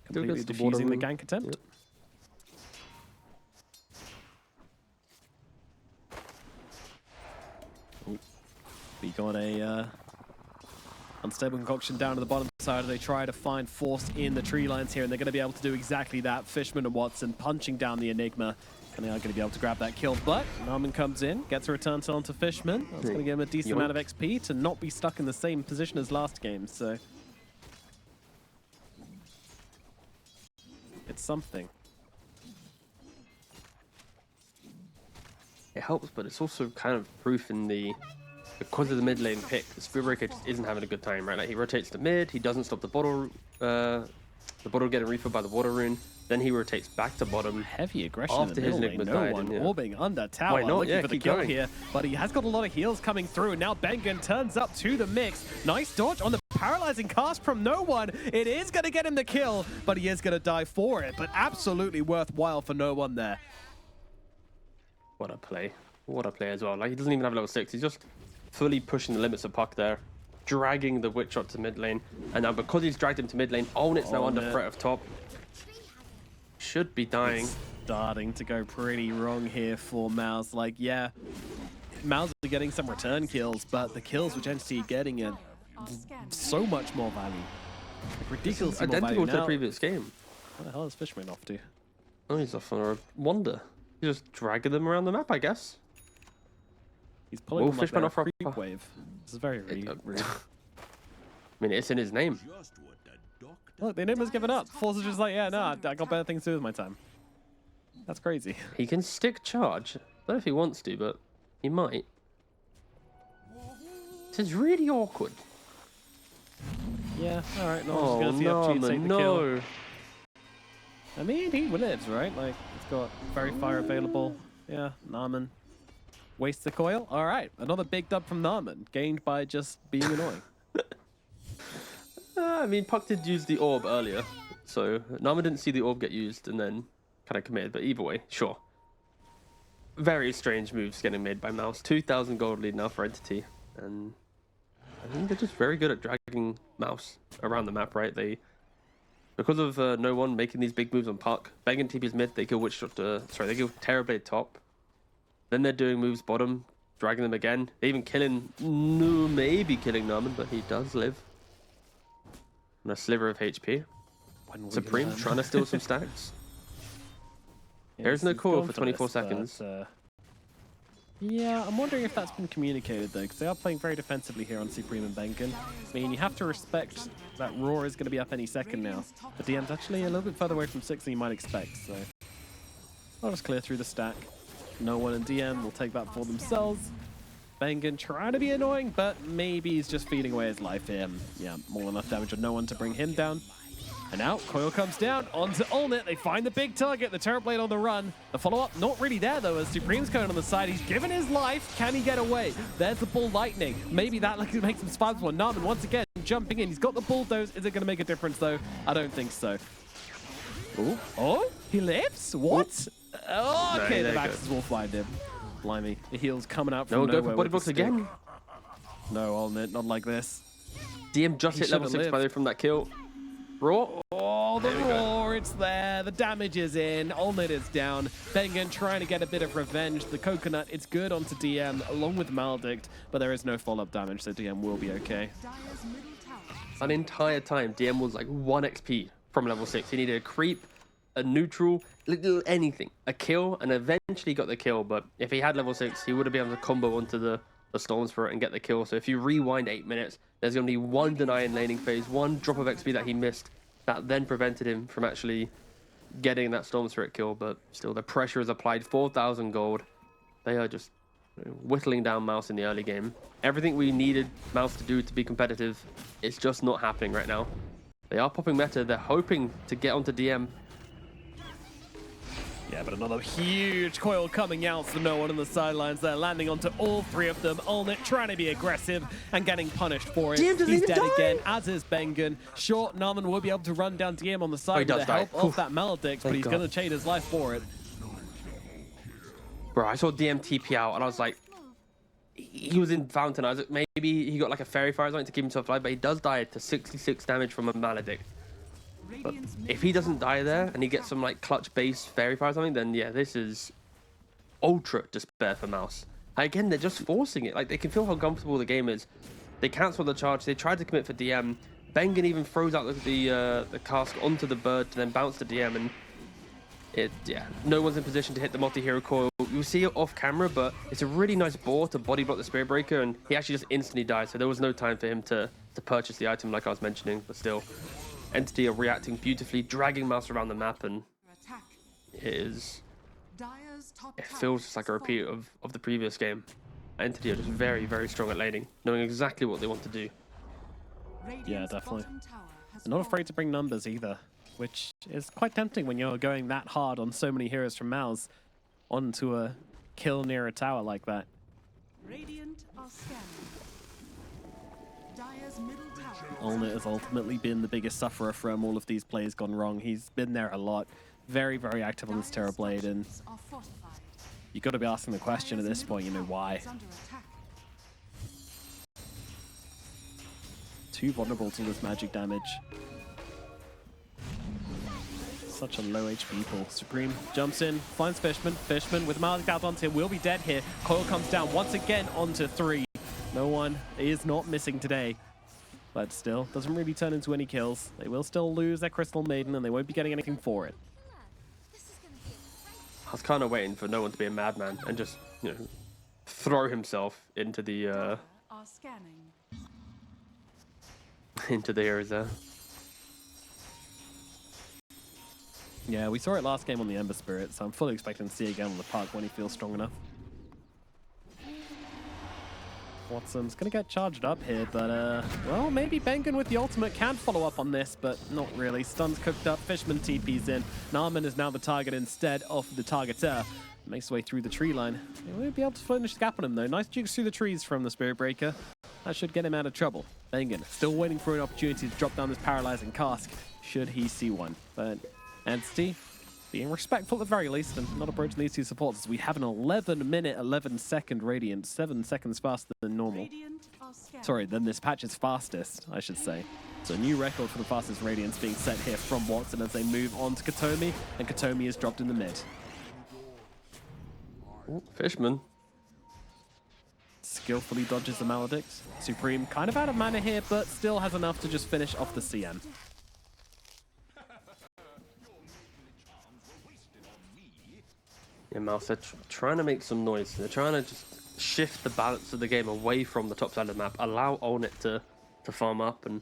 Completely defusing the gank attempt. Yep. We got a unstable concoction down to the bottom side. They try to find force in the tree lines here, and they're going to be able to do exactly that. Fishman and Watson punching down the Enigma, and they are going to be able to grab that kill. But Narman comes in, gets a return turn onto Fishman. That's going to give him a decent amount of XP to not be stuck in the same position as last game. So it's something. It helps, but it's also kind of proof in the... Because of the mid lane pick, the Spearbreaker just isn't having a good time, right? Like, he rotates to mid, he doesn't stop the bottle getting refilled by the water rune, then he rotates back to bottom. Heavy aggression after in the his middle Enigma lane. No died, one yeah. orbing under tower, Why not? looking Yeah, for the keep kill going. here, but he has got a lot of heals coming through, and now Bengen turns up to the mix. Nice dodge on the paralyzing cast from No One. It is going to get him the kill, but he is going to die for it, but absolutely worthwhile for No One there. What a play. What a play as well. Like, he doesn't even have level 6. He's just fully pushing the limits of Puck there, dragging the Witch Shot to mid lane. And now because he's dragged him to mid lane, Olnit's now under threat of top. Should be dying. It's starting to go pretty wrong here for MOUZ. Like, yeah, MOUZ are getting some return kills, but the kills which Entity are getting are so much more value. Like, ridiculously more value. Identical to the Now, previous game. where the hell is Fishman off to? Oh, he's off on a wander. He's just dragging them around the map, I guess. He's pulling them Fishman up off there, creep wave. This is very rude. I mean, it's in his name. Look, the Enigma's given up. Force is just like, yeah, no, I got better things to do with my time. That's crazy. He can stick charge. I don't know if he wants to, but he might. This is really awkward. Yeah, alright, no one's Oh, gonna see opportunity to take the kill. no. I mean, he lives, right? Like, it's got very fire available. Yeah, Narman wastes the coil. All right, another big dub from Narman, gained by just being annoying. I mean, Puck did use the orb earlier, so Nama didn't see the orb get used and then kind of committed, but either way, sure. Very strange moves getting made by MOUZ. 2,000 gold lead now for Entity, and I think they're just very good at dragging MOUZ around the map, right? Because of No One making these big moves on Puck, Bengen TP's mid, they kill Witch Shot, they kill Terrorblade top. Then they're doing moves bottom, dragging them again. They even killing, no, maybe killing Narman, but he does live. And a sliver of HP. Supreme trying to steal some stacks. There's no coil for 24 seconds. Yeah, I'm wondering if that's been communicated though, because they are playing very defensively here on Supreme and Bengen. I mean, you have to respect that Roar is going to be up any second now. The DM's actually a little bit further away from 6 than you might expect, so I'll just clear through the stack. No One and DM will take that for themselves. Bengen trying to be annoying, but maybe he's just feeding away his life here. Yeah, more than enough damage on No One to bring him down. And now, coil comes down onto Olnit. They find the big target, the Terrorblade on the run. The follow-up, not really there, though, as Supreme's going on the side. He's given his life. Can he get away? There's the Bull Lightning. Maybe that makes some spams for Narman once again, jumping in. He's got the Bulldoze. Is it going to make a difference, though? I don't think so. Ooh. Oh, he lives? What? Oh, okay, no, the Maxes will find him. Blimey. The heal's coming out from No, nowhere. go for body blocks again. No, Olnit, not like this. DM just hit level 6 by the way from that kill. Raw. Oh, the Roar, it's there. The damage is in. Olnit is down. Bengen trying to get a bit of revenge. The Coconut, it's good onto DM along with Maledict, but there is no follow-up damage, so DM will be okay. An entire time, DM was like 1 XP from level 6. He needed a creep, a neutral, little anything. A kill, and eventually got the kill, but if he had level 6, he would have been able to combo onto the storms for it and get the kill. So if you rewind 8 minutes, there's going to be 1 deny in laning phase, 1 drop of XP that he missed that then prevented him from actually getting that storm spirit kill. But still, the pressure is applied. 4,000 gold. They are just whittling down MOUZ in the early game. Everything we needed MOUZ to do to be competitive, it's just not happening right now. They are popping meta. They're hoping to get onto DM. Yeah, but another huge coil coming out for No One on the sidelines there, landing onto all 3 of them. Olnit trying to be aggressive and getting punished for it. He's dead again, as is Bengen. Sure, Narman will be able to run down DM on the side with the help of that Maledict, but he's going to trade his life for it. Bro, I saw DM TP out and I was like, he was in Fountain. I was like, maybe he got like a Fairy Fire or something to keep himself alive, but he does die to 66 damage from a Maledict. But if he doesn't die there and he gets some like clutch base Fairy Fire or something, then yeah, this is ultra despair for MOUZ. Again, they're just forcing it. Like, they can feel how comfortable the game is. They cancel the charge. They tried to commit for DM. Bengen even throws out the cask onto the bird to then bounce to DM, and no one's in position to hit the multi-hero coil. You see it off camera, but it's a really nice bore to body block the Spirit Breaker, and he actually just instantly died, so there was no time for him to purchase the item like I was mentioning, but still. Entity are reacting beautifully, dragging MOUZ around the map, and it feels just like a repeat of the previous game. Entity are just very, very strong at laning, knowing exactly what they want to do. Yeah, definitely. They're not afraid to bring numbers either, which is quite tempting when you're going that hard on so many heroes from MOUZ onto a kill near a tower like that. Radiant are scanning. Dire's middle tower. Olnit has ultimately been the biggest sufferer from all of these plays gone wrong. He's been there a lot, very, very active on this Terrorblade, and you've got to be asking the question at this point, you know, why? Too vulnerable to this magic damage. Such a low HP pull. Supreme jumps in, finds Fishman. Fishman with Malik out onto him will be dead here. Coil comes down once again onto 3. No one is not missing today. But still, doesn't really turn into any kills. They will still lose their Crystal Maiden and they won't be getting anything for it. I was kind of waiting for no one to be a madman and just, you know, throw himself into the into the areas there. Yeah, we saw it last game on the Ember Spirit, so I'm fully expecting to see it again on the park when he feels strong enough. Watson's going to get charged up here, but, well, maybe Bengen with the ultimate can follow up on this, but not really. Stun's cooked up, Fishman TP's in. Narman is now the target instead of the targeter. Makes his way through the tree line. He won't be able to finish the gap on him, though. Nice jukes through the trees from the Spirit Breaker. That should get him out of trouble. Bengen still waiting for an opportunity to drop down this paralyzing cask, should he see one. But Entity being respectful at the very least and not approaching these two supports, as we have an 11-minute, 11-second Radiant, 7 seconds faster than normal. Sorry, than this patch's fastest, I should say. So a new record for the fastest Radiance being set here from Watson as they move on to Katomi, and Katomi is dropped in the mid. Ooh, Fishman skillfully dodges the Maledict. Supreme kind of out of mana here, but still has enough to just finish off the CM. Yeah, MOUZ, they're trying to make some noise. They're trying to just shift the balance of the game away from the top side of the map, allow Olnit to farm up, and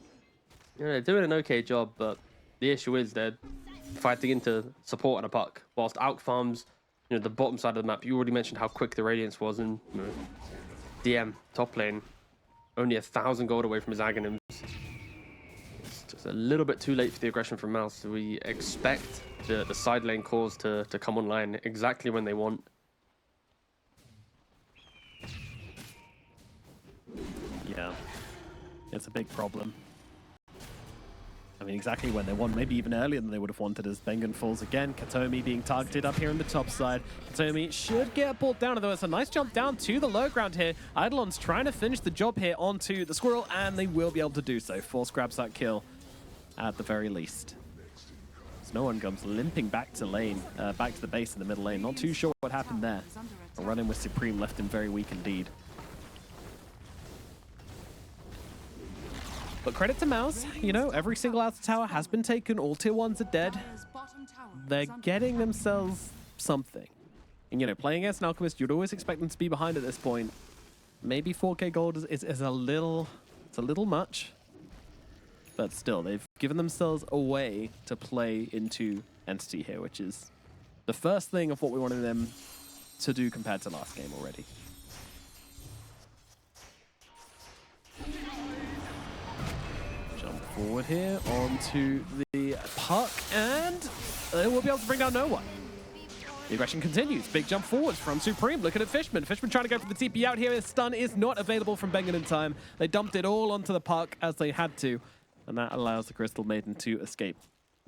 you know, they're doing an okay job, but the issue is they're fighting into support and a puck, whilst Alk farms, you know, the bottom side of the map. You already mentioned how quick the Radiance was, and you know, DM, top lane, only 1,000 gold away from his Aghanim's. It's just a little bit too late for the aggression from MOUZ, so we expect the side lane cores to come online exactly when they want. Yeah, it's a big problem. I mean, exactly when they want, maybe even earlier than they would have wanted, as Bengen falls again. Katomi being targeted up here on the top side. Katomi should get pulled down, although it's a nice jump down to the low ground here. Eidolon's trying to finish the job here onto the Squirrel, and they will be able to do so. Force grabs that kill at the very least. So no one comes limping back to lane, back to the base in the middle lane. Not too sure what happened there. A run-in with Supreme left him very weak indeed. But credit to MOUZ, you know, every single outer tower has been taken, all tier 1s are dead. They're getting themselves something. And, you know, playing against an Alchemist, you'd always expect them to be behind at this point. Maybe 4k gold is a little, it's a little much. But still, they've given themselves a way to play into Entity here, which is the first thing of what we wanted them to do compared to last game already. Forward here onto the puck, and they will be able to bring down no one. The aggression continues. Big jump forwards from Supreme. Looking at Fishman. Fishman trying to go for the TP out here. His stun is not available from Bengen in time. They dumped it all onto the puck as they had to, and that allows the Crystal Maiden to escape.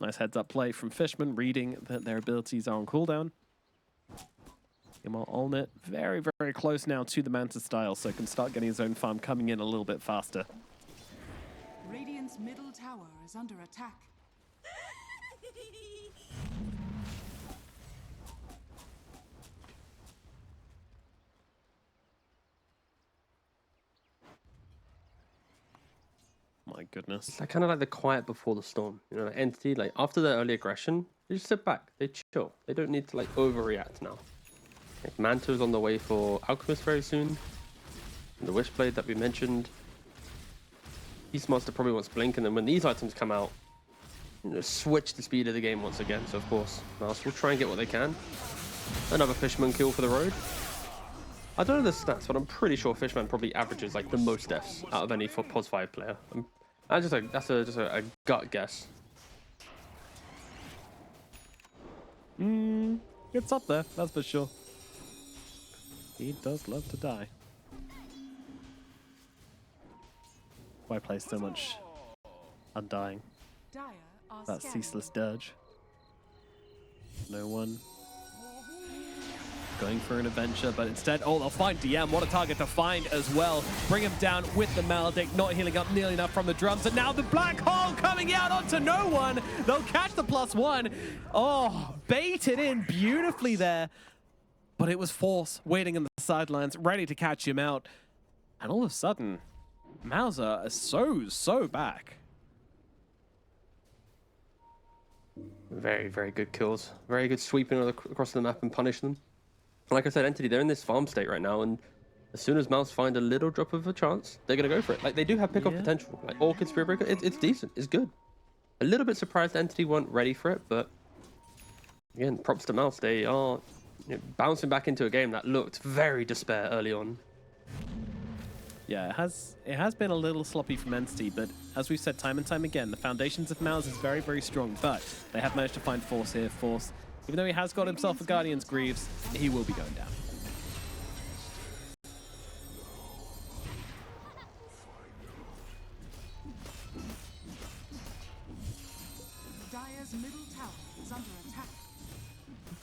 Nice heads-up play from Fishman, reading that their abilities are on cooldown. Olnit very, very close now to the Manta style, so can start getting his own farm coming in a little bit faster. Radiant's middle tower is under attack. goodness. It's like kind of like the quiet before the storm. You know, like Entity, like after their early aggression, they just sit back, they chill. They don't need to like overreact now. Like Manto's on the way for Alchemist very soon. And the Wishblade that we mentioned. Beastmaster probably wants Blink, and then when these items come out, you know, switch the speed of the game once again. So of course, MOUZ will try and get what they can. Another Fishman kill for the road. I don't know the stats, but I'm pretty sure Fishman probably averages like the most deaths out of any POS 5 player. That's just a gut guess. It's up there, that's for sure. He does love to die. Why play so much Undying? Dire are That scanning. ceaseless dirge. No one going for an adventure, but instead, oh, they'll find DM. What a target to find as well. Bring him down with the Maledict, not healing up nearly enough from the drums. And now the black hole coming out onto no one. They'll catch the +1. Oh, baited in beautifully there. But it was Force waiting in the sidelines, ready to catch him out. And all of a sudden, MOUZ are so back. Very, very good kills. Very good sweeping across the map and punish them. Like I said, Entity, they're in this farm state right now, and as soon as MOUZ find a little drop of a chance, they're going to go for it. Like, they do have pick-off potential. Like, Orchid, Spirit Breaker, it's decent. It's good. A little bit surprised Entity weren't ready for it, but again, props to MOUZ. They are bouncing back into a game that looked very despair early on. Yeah, it has been a little sloppy from Entity, but as we've said time and time again, the foundations of MOUZ is very, very strong, but they have managed to find Force here. Force, even though he has got himself a Guardian's Greaves, he will be going down. Dire's middle tower is under attack.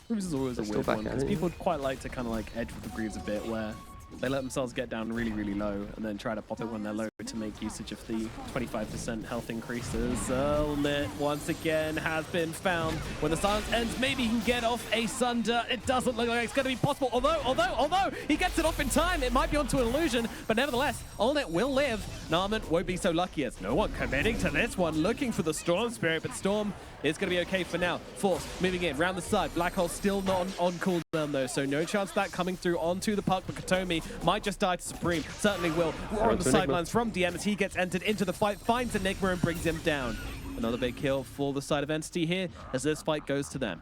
Greaves is always a They're weird still one, back at because it, people quite like to kind of like edge with the Greaves a bit, where they let themselves get down really, really low and then try to pop it when they're low to make usage of the 25% health increases. Helmet once again has been found. When the silence ends, maybe he can get off a Sunder. It doesn't look like it's going to be possible. Although he gets it off in time, it might be onto an illusion, but nevertheless, Allnet will live. Narman won't be so lucky as no one committing to this one, looking for the Storm Spirit, but Storm is going to be okay for now. Force moving in, round the side. Black Hole still not on cooldown though, so no chance of that coming through onto the puck, but Katomi might just die to Supreme. Certainly will. We're on the sidelines from DM as he gets entered into the fight, finds Enigma and brings him down. Another big kill for the side of Entity here as this fight goes to them.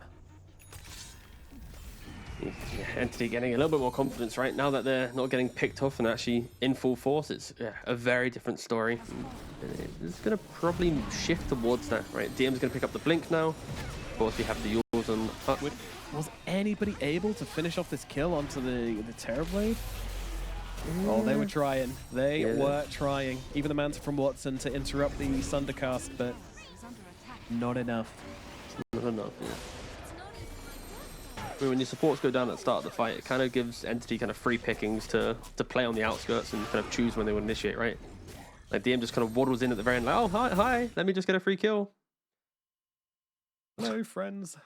Yeah, Entity getting a little bit more confidence right now that they're not getting picked off and actually in full force. It's a very different story. It's going to probably shift towards that, right? DM's going to pick up the Blink now. Of course, we have the Yours on. Was anybody able to finish off this kill onto the Terrorblade? Oh, they were trying. They were trying. Even the Manta from Watson to interrupt the Sundercast, but Is under attack. not enough. Not enough, yeah. I mean, when your supports go down at the start of the fight, it kind of gives Entity kind of free pickings to play on the outskirts and kind of choose when they would initiate, right? Like DM just kind of waddles in at the very end, like, oh, hi, let me just get a free kill. Hello, friends.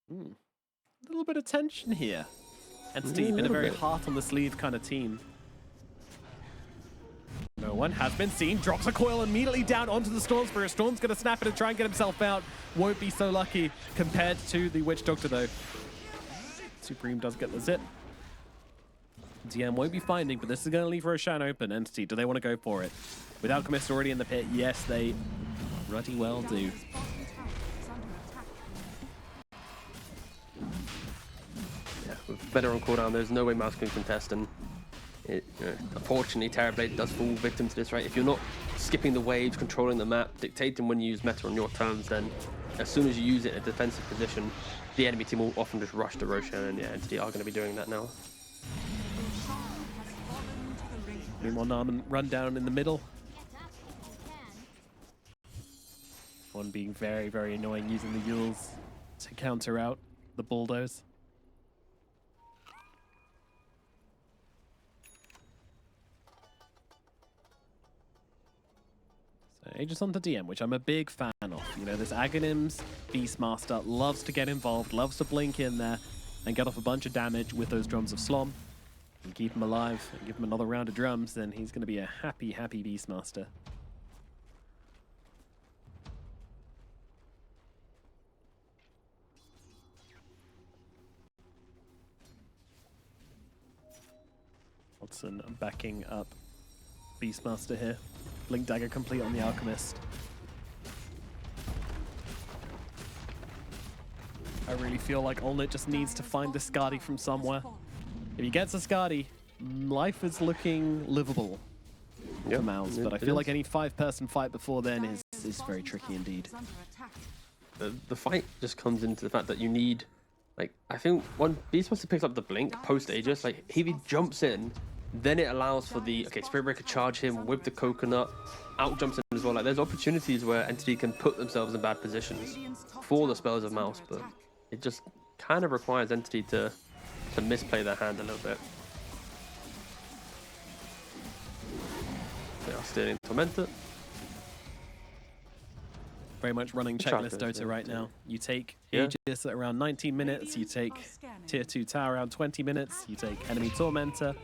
A little bit of tension here. Entity, been a very heart on the sleeve kind of team. No one has been seen. Drops a coil immediately down onto the Storm Spirit. Storm's going to snap it and try and get himself out. Won't be so lucky compared to the Witch Doctor, though. Supreme does get the zip. DM won't be finding, but this is going to leave Roshan open. Entity, do they want to go for it? With Alchemist already in the pit, yes, they ruddy well do. Dire's bottom tower is under attack. Yeah, with better on cooldown, there's no way MOUZ can contest, and unfortunately, Terrorblade does fall victim to this, right? If you're not skipping the waves, controlling the map, dictating when you use meta on your terms, then as soon as you use it in a defensive position, the enemy team will often just rush to Roshan, and yeah, Entity are going to be doing that now. Meanwhile, Narman run down in the middle. One being very, very annoying, using the Yules to counter out the Bulldoze. So Aegis onto DM, which I'm a big fan of. You know, this Aghanims Beastmaster loves to get involved, loves to blink in there and get off a bunch of damage with those drums of Slom. and keep him alive and give him another round of drums, then he's going to be a happy, happy Beastmaster. Watson backing up Beastmaster here. Blink Dagger complete on the Alchemist. I really feel like Olnit just needs to find the Skadi from somewhere. If he gets a Skadi, life is looking livable for MOUZ, but I feel like any 5-person fight before then is very tricky indeed. The fight just comes into the fact that you need, like, I think when Beastmaster picks up the Blink post Aegis, like, if he jumps in, then it allows for the, okay, Spirit Breaker charge him with the coconut, out jumps in as well. Like, there's opportunities where Entity can put themselves in bad positions for the spells of MOUZ, but it just kind of requires Entity to misplay their hand a little bit. They are stealing Tormentor. Very much running checklist Dota right now. You take Aegis at around 19 minutes, you take tier 2 tower around 20 minutes, you take enemy Tormentor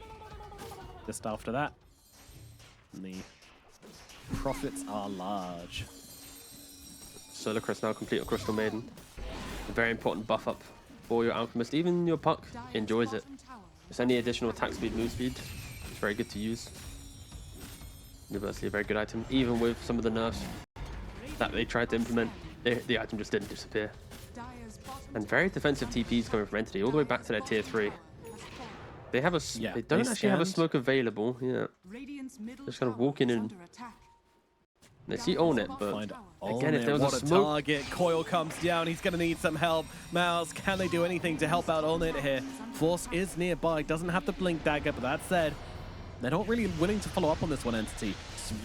just after that. And the profits are large. Solar Crest now complete on Crystal Maiden. A very important buff up for your Alchemist. Even your Puck enjoys it. Just any additional attack speed, move speed, it's very good to use. Universally a very good item. Even with some of the nerfs that they tried to implement, the item just didn't disappear. And very defensive TPs coming from Entity all the way back to their tier 3. They have a they don't actually have a smoke available. Yeah, just kind of walking in. They see Olnit, but again, if there was a smoke, target. Coil comes down. He's going to need some help. MOUZ, can they do anything to help out Olnit here? Force is nearby. Doesn't have the Blink Dagger, but that said, they're not really willing to follow up on this one, Entity.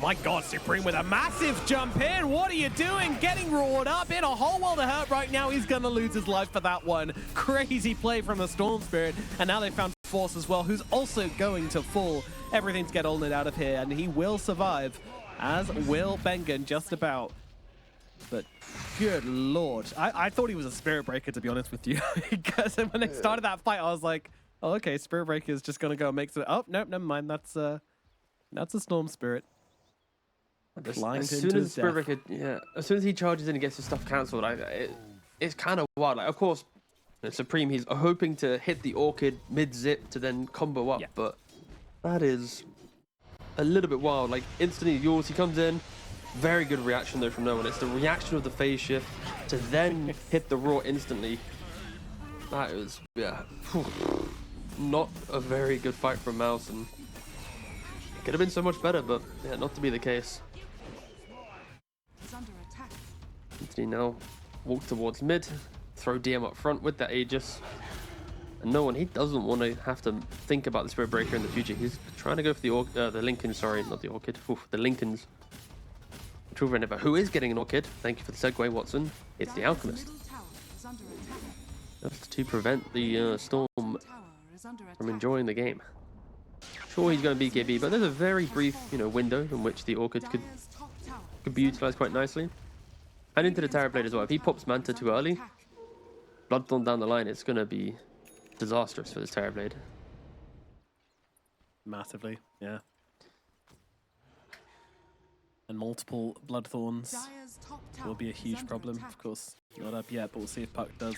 My God, Supreme with a massive jump in. What are you doing? Getting roared up in a whole world of hurt right now. He's going to lose his life for that one. Crazy play from the Storm Spirit. And now they found Force as well, who's also going to fall. Everything to get Olnit out of here, and he will survive, as will Bengen just about. But good Lord. I thought he was a Spirit Breaker, to be honest with you. Because when they started that fight, I was like, oh, okay, Spirit Breaker is just going to go and make it. Oh, nope, never mind. That's a Storm Spirit. As soon as Spirit Breaker, as soon as he charges in and gets his stuff cancelled, it's kind of wild. Like, of course, Supreme, he's hoping to hit the Orchid mid-zip to then combo up, but that is a little bit wild. Like, instantly, yours, he comes in, very good reaction though from no one. It's the reaction of the phase shift to then hit the Raw instantly. That is, not a very good fight from MOUZ, and it could have been so much better, but not to be the case. Anthony now walk towards mid, throw DM up front with that Aegis. And no one, he doesn't want to have to think about the Spirit Breaker in the future. He's trying to go for the Lincoln, sorry, not the Orchid. The Lincolns. Who is getting an Orchid? Thank you for the segue, Watson. It's the Alchemist. Just to prevent the Storm from enjoying the game. Sure, he's going to BKB, but there's a very brief, window in which the Orchid could be utilized quite nicely. And into the Terrorblade as well. If he pops Manta too early, Bloodthorn down the line, it's going to be disastrous for this Terrorblade. Massively, yeah. And multiple Bloodthorns will be a huge problem. Of course, not up yet, but we'll see if Puck does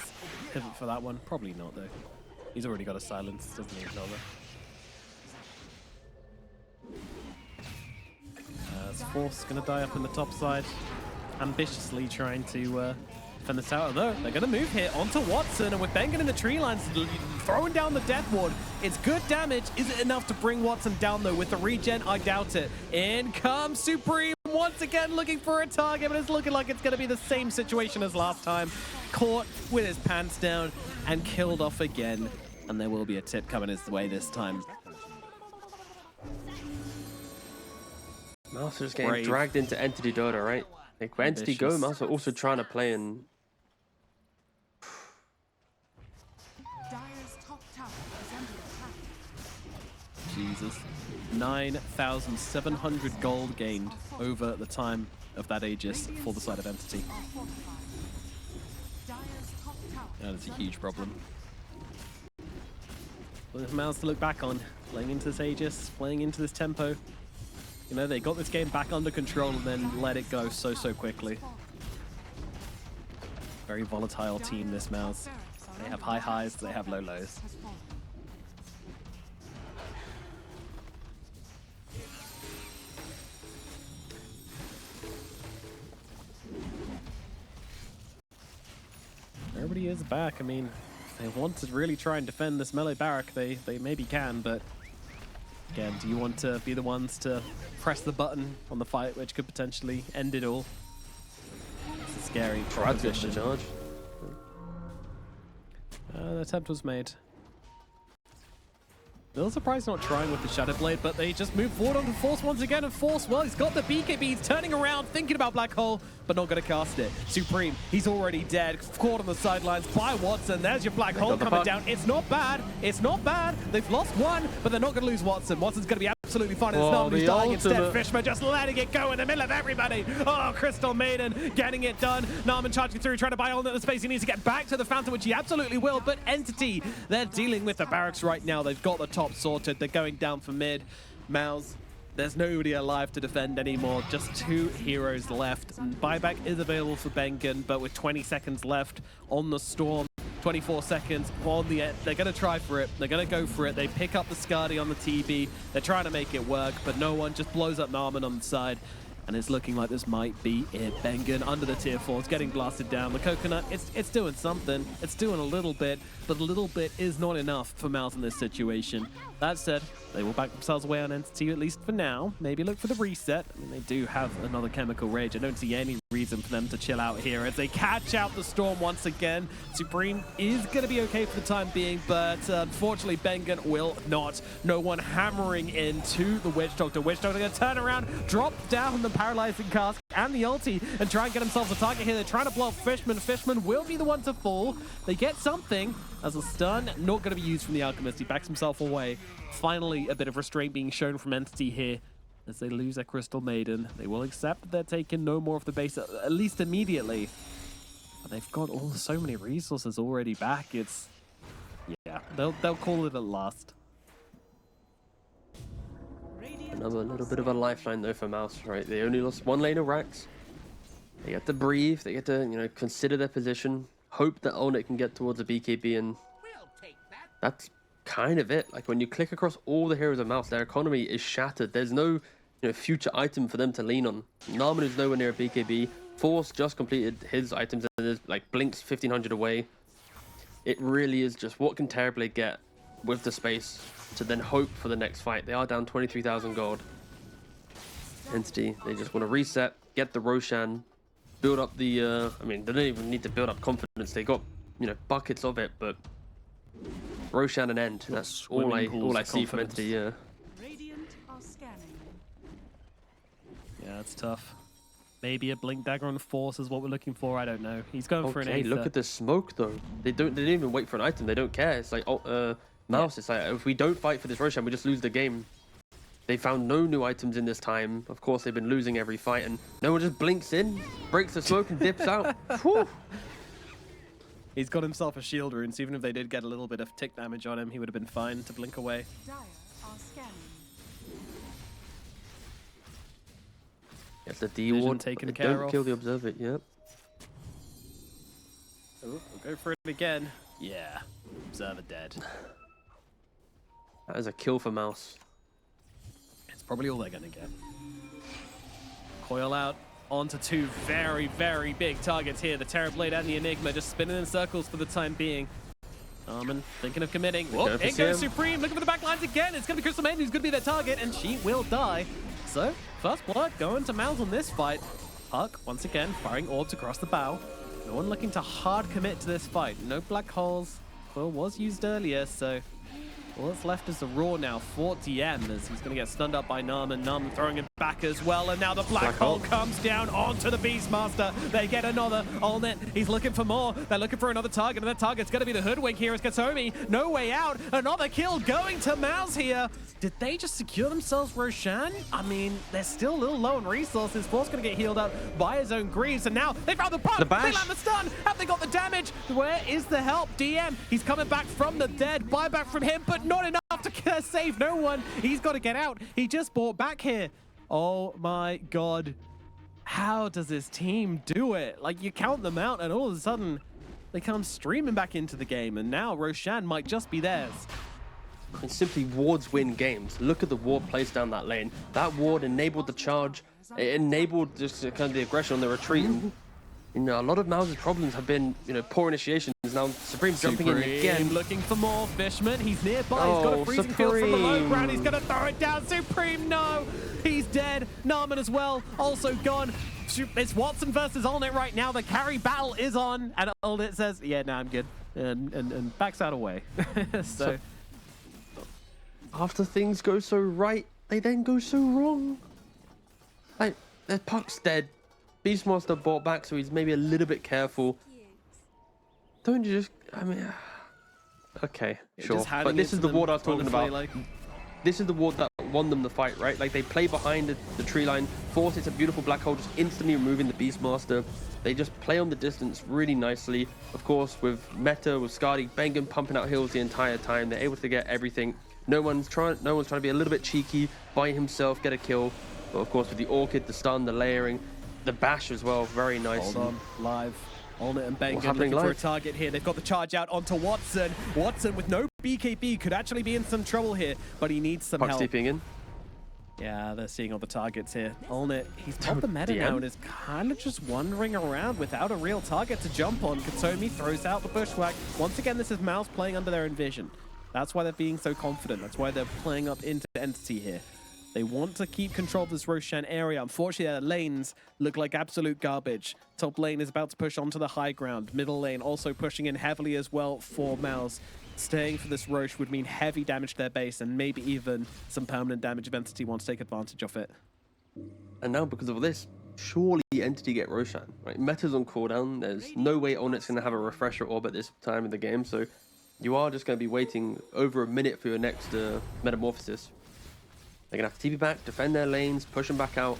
pivot for that one. Probably not, though. He's already got a silence, doesn't he, Zelda? Force going to die up in the top side. Ambitiously trying to defend the tower. Though they're going to move here onto Watson, and with Bengen in the tree lines throwing down the Death Ward, it's good damage. Is it enough to bring Watson down though? With the regen, I doubt it. In comes Supreme once again looking for a target, but it's looking like it's going to be the same situation as last time. Caught with his pants down and killed off again, and there will be a tip coming his way this time. MOUZ is getting dragged into Entity Dota, right? Like, where Entity go, MOUZ are also trying to play in. Jesus. 9,700 gold gained over the time of that Aegis for the side of Entity. That is a huge problem. With MOUZ to look back on, playing into this Aegis, playing into this tempo. You know, they got this game back under control and then let it go so quickly. Very volatile team, this MOUZ. They have high highs, they have low lows. Everybody is back. I mean, if they want to really try and defend this melee barrack, they maybe can, but again, do you want to be the ones to press the button on the fight, which could potentially end it all? It's a scary proposition. The charge. The attempt was made. A little surprised not trying with the Shadow Blade, but they just move forward onto Force once again, and Force, well, he's got the BKB, he's turning around, thinking about Black Hole, but not going to cast it. Supreme, he's already dead, caught on the sidelines by Watson. There's your Black Hole coming down. It's not bad, it's not bad. They've lost one, but they're not going to lose Watson. Watson's going to be absolutely fine. It's not who's dying instead. Fishman just letting it go in the middle of everybody. Oh, Crystal Maiden getting it done. Narman charging through, trying to buy all the space. He needs to get back to the fountain, which he absolutely will, but Entity, they're dealing with the barracks right now. They've got the top sorted. They're going down for mid. MOUZ, there's nobody alive to defend anymore. Just 2 heroes left. And buyback is available for Bengen, but with 20 seconds left on the Storm, 24 seconds on the end. They're going to try for it. They're going to go for it. They pick up the Skadi on the TB. They're trying to make it work, but no one, just blows up Narman on the side. And it's looking like this might be it. Bengen under the tier 4. It's getting blasted down. The Coconut, it's doing something. It's doing a little bit, but a little bit is not enough for MOUZ in this situation. That said, they will back themselves away on Entity, at least for now. Maybe look for the reset. I mean, they do have another Chemical Rage. I don't see any reason for them to chill out here as they catch out the Storm once again. Supreme is going to be okay for the time being, but unfortunately, Bengen will not. No one hammering into the Witch Doctor. Witch Doctor going to turn around, drop down the Paralyzing Cask and the ulti, and try and get themselves a target here. They're trying to blow up Fishman. Fishman will be the one to fall. They get something as a stun, not going to be used from the Alchemist. He backs himself away. Finally, a bit of restraint being shown from Entity here as they lose their Crystal Maiden. They will accept that they're taking no more of the base, at least immediately. But they've got so many resources already back. It's, yeah, they'll call it at last. Another little bit of a lifeline though for MOUZ, right? They only lost 1 lane of racks. They get to breathe. They get to, you know, consider their position. Hope that Olnet can get towards a BKB, and that's kind of it. Like, when you click across all the heroes of MOUZ, their economy is shattered. There's no, you know, future item for them to lean on. Narman is nowhere near a BKB. Force just completed his items and there's like Blink's 1500 away. It really is just what can Terrorblade get with the space to then hope for the next fight. They are down 23,000 gold. Entity, they just want to reset, get the Roshan, build up the, I mean, they don't even need to build up confidence. They got, you know, buckets of it, but Roshan and end. That's all I see from Entity, yeah. Radiant are scanning. Yeah, it's tough. Maybe a Blink Dagger on Force is what we're looking for. I don't know. He's going for an Aether. Look at the smoke though. They didn't even wait for an item. They don't care. It's like MOUZ. Yeah. It's like, if we don't fight for this Roshan, we just lose the game. They found no new items in this time. Of course, they've been losing every fight, and no one just blinks in, breaks the smoke, and dips out. Whew. He's got himself a shield rune, so even if they did get a little bit of tick damage on him, he would have been fine to blink away. Dire are scanning. Get the D ward taken care don't of. Kill the Observer. Yep. Oh, we'll go for it again. Yeah, Observer dead. That is a kill for MOUZ. It's probably all they're gonna get. Coil out onto 2 very, very big targets here. The Terrorblade and the Enigma just spinning in circles for the time being. Armin thinking of committing. Whoa, in goes Supreme, looking for the back lines again. It's gonna be Crystal Maiden who's gonna be their target, and she will die. So, first blood going to MOUZ on this fight. Puck, once again, firing orbs across the bow. No one looking to hard commit to this fight. No black holes. Well, was used earlier, so all that's left is the Raw now for DM, as he's going to get stunned up by Narman. Narman throwing him back as well, and now the black hole comes down onto the Beastmaster. They get another Olnet. He's looking for more. They're looking for another target, and that target's going to be the Hoodwink here. It's Katsomi. No way out. Another kill going to MOUZ here. Did they just secure themselves Roshan? I mean, they're still a little low on resources. Force going to get healed up by his own Greaves, and now they found the puck. They land the stun. Have they got the damage? Where is the help? DM, he's coming back from the dead. Buyback from him, but but not enough to save no one. He's got to get out. He just bought back here. Oh my God. How does this team do it? Like, you count them out and all of a sudden they come streaming back into the game, and now Roshan might just be theirs. And simply wards win games. Look at the ward placed down that lane. That ward enabled the charge. It enabled just kind of the aggression on the retreat. You know, a lot of MOUZ's problems have been, you know, poor initiations. Now Supreme jumping in again. Looking for more. Fishman, he's nearby. He's got a freezing field from the low ground. He's going to throw it down. Supreme, no. He's dead. Narman as well, also gone. It's Watson versus Olnet right now. The carry battle is on. And Olnet says, yeah, no, I'm good. And backs out away. so after things go so right, they then go so wrong. Like, their puck's dead. Beastmaster bought back, so he's maybe a little bit careful. Don't you just... I mean... Okay, sure. But this is the ward I was talking about. Like... This is the ward that won them the fight, right? Like, they play behind the tree line, force it's a beautiful black hole, just instantly removing the Beastmaster. They just play on the distance really nicely. Of course, with Meta, with Skadi, Bengen pumping out heals the entire time, they're able to get everything. No one's trying to be a little bit cheeky by himself, get a kill. But of course, with the Orchid, the stun, the layering, the bash as well, very nice. Hold on, live. Olnet and Bengen looking for a target here. They've got the charge out onto Watson. Watson with no BKB could actually be in some trouble here, but he needs some help. Steeping in. Yeah, they're seeing all the targets here. Olnet, he's got the meta now and is kind of just wandering around without a real target to jump on. Katomi throws out the bushwhack. Once again, this is MOUZ playing under their envision. That's why they're being so confident. That's why they're playing up into Entity here. They want to keep control of this Roshan area. Unfortunately, their lanes look like absolute garbage. Top lane is about to push onto the high ground. Middle lane also pushing in heavily as well for MOUZ. Staying for this Rosh would mean heavy damage to their base and maybe even some permanent damage if Entity wants to take advantage of it. And now, because of this, surely Entity get Roshan, right? Meta's on cooldown. There's no way Onet's going to have a refresher orb at this time in the game, so you are just going to be waiting over a minute for your next metamorphosis. They're going to have to TP back, defend their lanes, push them back out.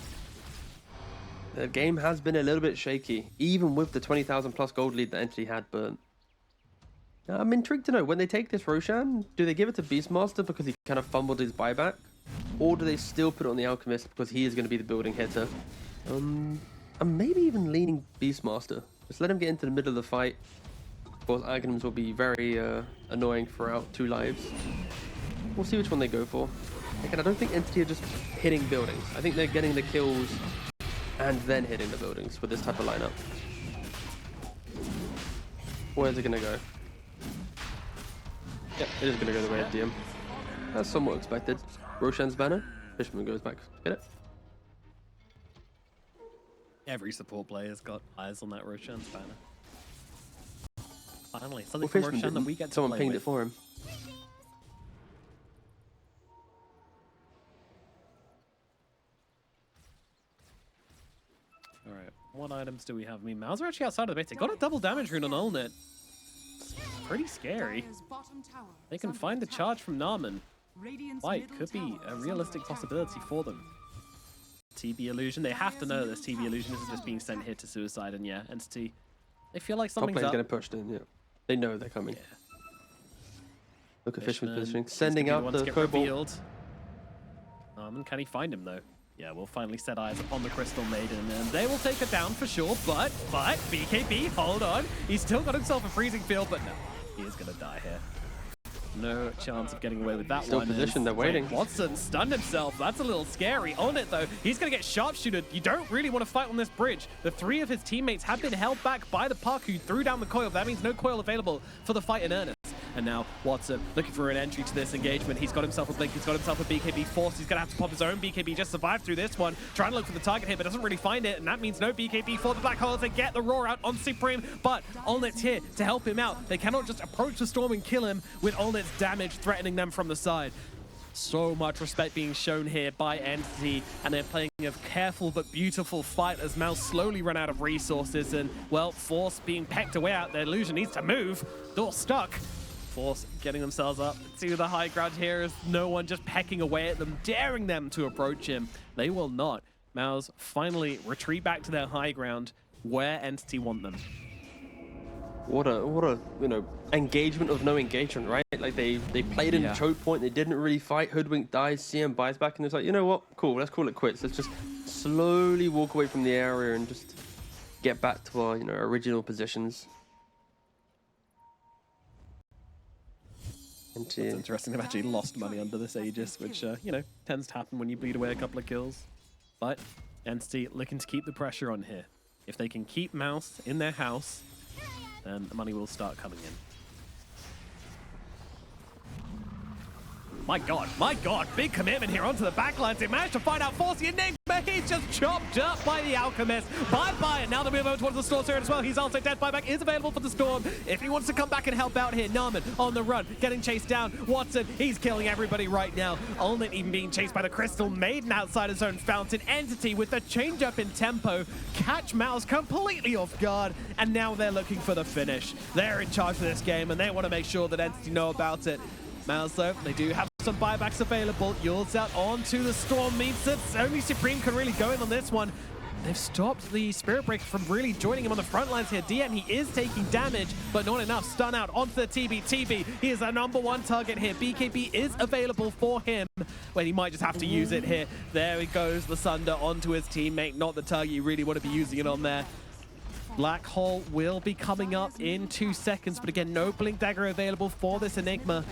The game has been a little bit shaky, even with the 20,000 plus gold lead that Entity had, but I'm intrigued to know, when they take this Roshan, do they give it to Beastmaster because he kind of fumbled his buyback? Or do they still put it on the Alchemist because he is going to be the building hitter? I'm maybe even leaning Beastmaster. Just let him get into the middle of the fight. Of course, Aghanim's will be very annoying throughout 2 lives. We'll see which one they go for. Again, I don't think Entity are just hitting buildings. I think they're getting the kills and then hitting the buildings with this type of lineup. Where's it going to go? Yep, it is going to go the way of DM. That's somewhat expected. Roshan's banner. Fishman goes back. Get it? Every support player's got eyes on that Roshan's banner. Finally, something from Roshan that we get to Someone play pinged with. it for him. Alright, what items do we have? I mean, MOUZ are actually outside of the base. They got a double damage rune on Olnet. Pretty scary. They can find the charge from Narman. Fight could be a realistic possibility for them. TB illusion. They have to know this TB illusion isn't just being sent here to suicide, and yeah, Entity. They feel like something's up. Top lane's getting pushed in, yeah. They know they're coming. Yeah. Look at Fishman's positioning. Sending out the Cobalt. Narman, can he find him though? Yeah, we'll finally set eyes upon the Crystal Maiden, and they will take her down for sure, but, BKB, hold on. He's still got himself a freezing field, but no, he is going to die here. No chance of getting away with that Still one. Positioned, they're waiting. Watson stunned himself. That's a little scary. On it, though, he's going to get sharpshooted. You don't really want to fight on this bridge. The 3 of his teammates have been held back by the Puck, who threw down the coil. That means no coil available for the fight in earnest. And now Watson looking for an entry to this engagement. He's got himself a blink. He's got himself a BKB force. He's going to have to pop his own BKB. Just survive through this one. Trying to look for the target here, but doesn't really find it. And that means no BKB for the Black Hole as they get the roar out on Supreme. But Olnet's here to help him out. They cannot just approach the storm and kill him with Olnet's damage threatening them from the side. So much respect being shown here by Entity, and they're playing a careful but beautiful fight as MOUZ slowly run out of resources, and, well, Force being pecked away out. Their illusion needs to move. Door stuck. Force getting themselves up to the high ground here as no one just pecking away at them, daring them to approach him. They will not. MOUZ finally retreat back to their high ground where Entity want them. What a you know, engagement of no engagement, right? Like they played in choke point, they didn't really fight. Hoodwink dies, CM buys back, and it's like, you know what? Cool, let's call it quits. Let's just slowly walk away from the area and just get back to our, you know, original positions. It's interesting, they've actually lost money under this Aegis, which, you know, tends to happen when you bleed away a couple of kills. But Entity looking to keep the pressure on here. If they can keep MOUZ in their house, then the money will start coming in. My God, big commitment here onto the backlines. They managed to find out Force the Enigma. He's just chopped up by the Alchemist. Bye-bye, and now they move over towards the Storm Spirit as well. He's also dead. Buyback is available for the Storm if he wants to come back and help out here. Narman on the run, getting chased down. Watson, he's killing everybody right now. Ulnit even being chased by the Crystal Maiden outside his own fountain. Entity with the change up in tempo. Catch MOUZ completely off guard, and now they're looking for the finish. They're in charge of this game, and they want to make sure that Entity know about it. MOUZ, though, they do have some buybacks available. Yule's out onto the Storm, means that only Supreme can really go in on this one. They've stopped the Spirit Breaker from really joining him on the front lines here. DM, he is taking damage, but not enough. Stun out onto the TB. TB, he is the #1 target here. BKB is available for him, but he might just have to use it here. There he goes, the Sunder onto his teammate. Not the target you really want to be using it on there. Black Hole will be coming up in 2 seconds, but again, no Blink Dagger available for this Enigma.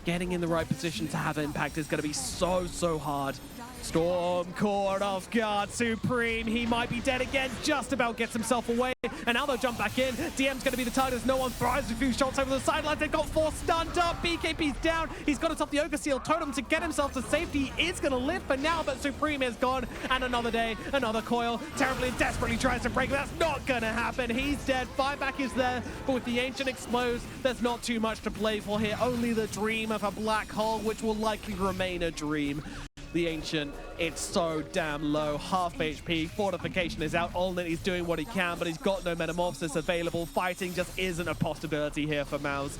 Getting in the right position to have impact is going to be so hard. Storm caught off guard. Supreme, he might be dead again. Just about gets himself away. And now they'll jump back in. DM's going to be the target as no one thrives. A few shots over the sidelines. They've got 4 stunned up. BKB's down. He's got atop the Ogre Seal Totem to get himself to safety. He is going to live for now, but Supreme is gone. And another day, another coil. Terribly and desperately tries to break. That's not going to happen. He's dead. Buyback is there. But with the Ancient exposed, there's not too much to play for here. Only the dream of a black hole, which will likely remain a dream. The Ancient, it's so damn low. Half HP, fortification is out. Ulnit, he's doing what he can, but he's got no metamorphosis available. Fighting just isn't a possibility here for MOUZ.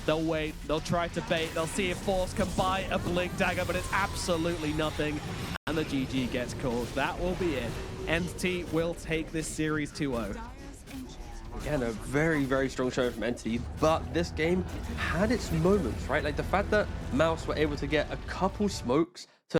They'll wait, they'll try to bait, they'll see if Force can buy a Blink Dagger, but it's absolutely nothing. And the GG gets called. That will be it. Entity will take this series 2-0. Again, a very strong show from Entity, but this game had its moments, right? Like the fact that MOUZ were able to get a couple smokes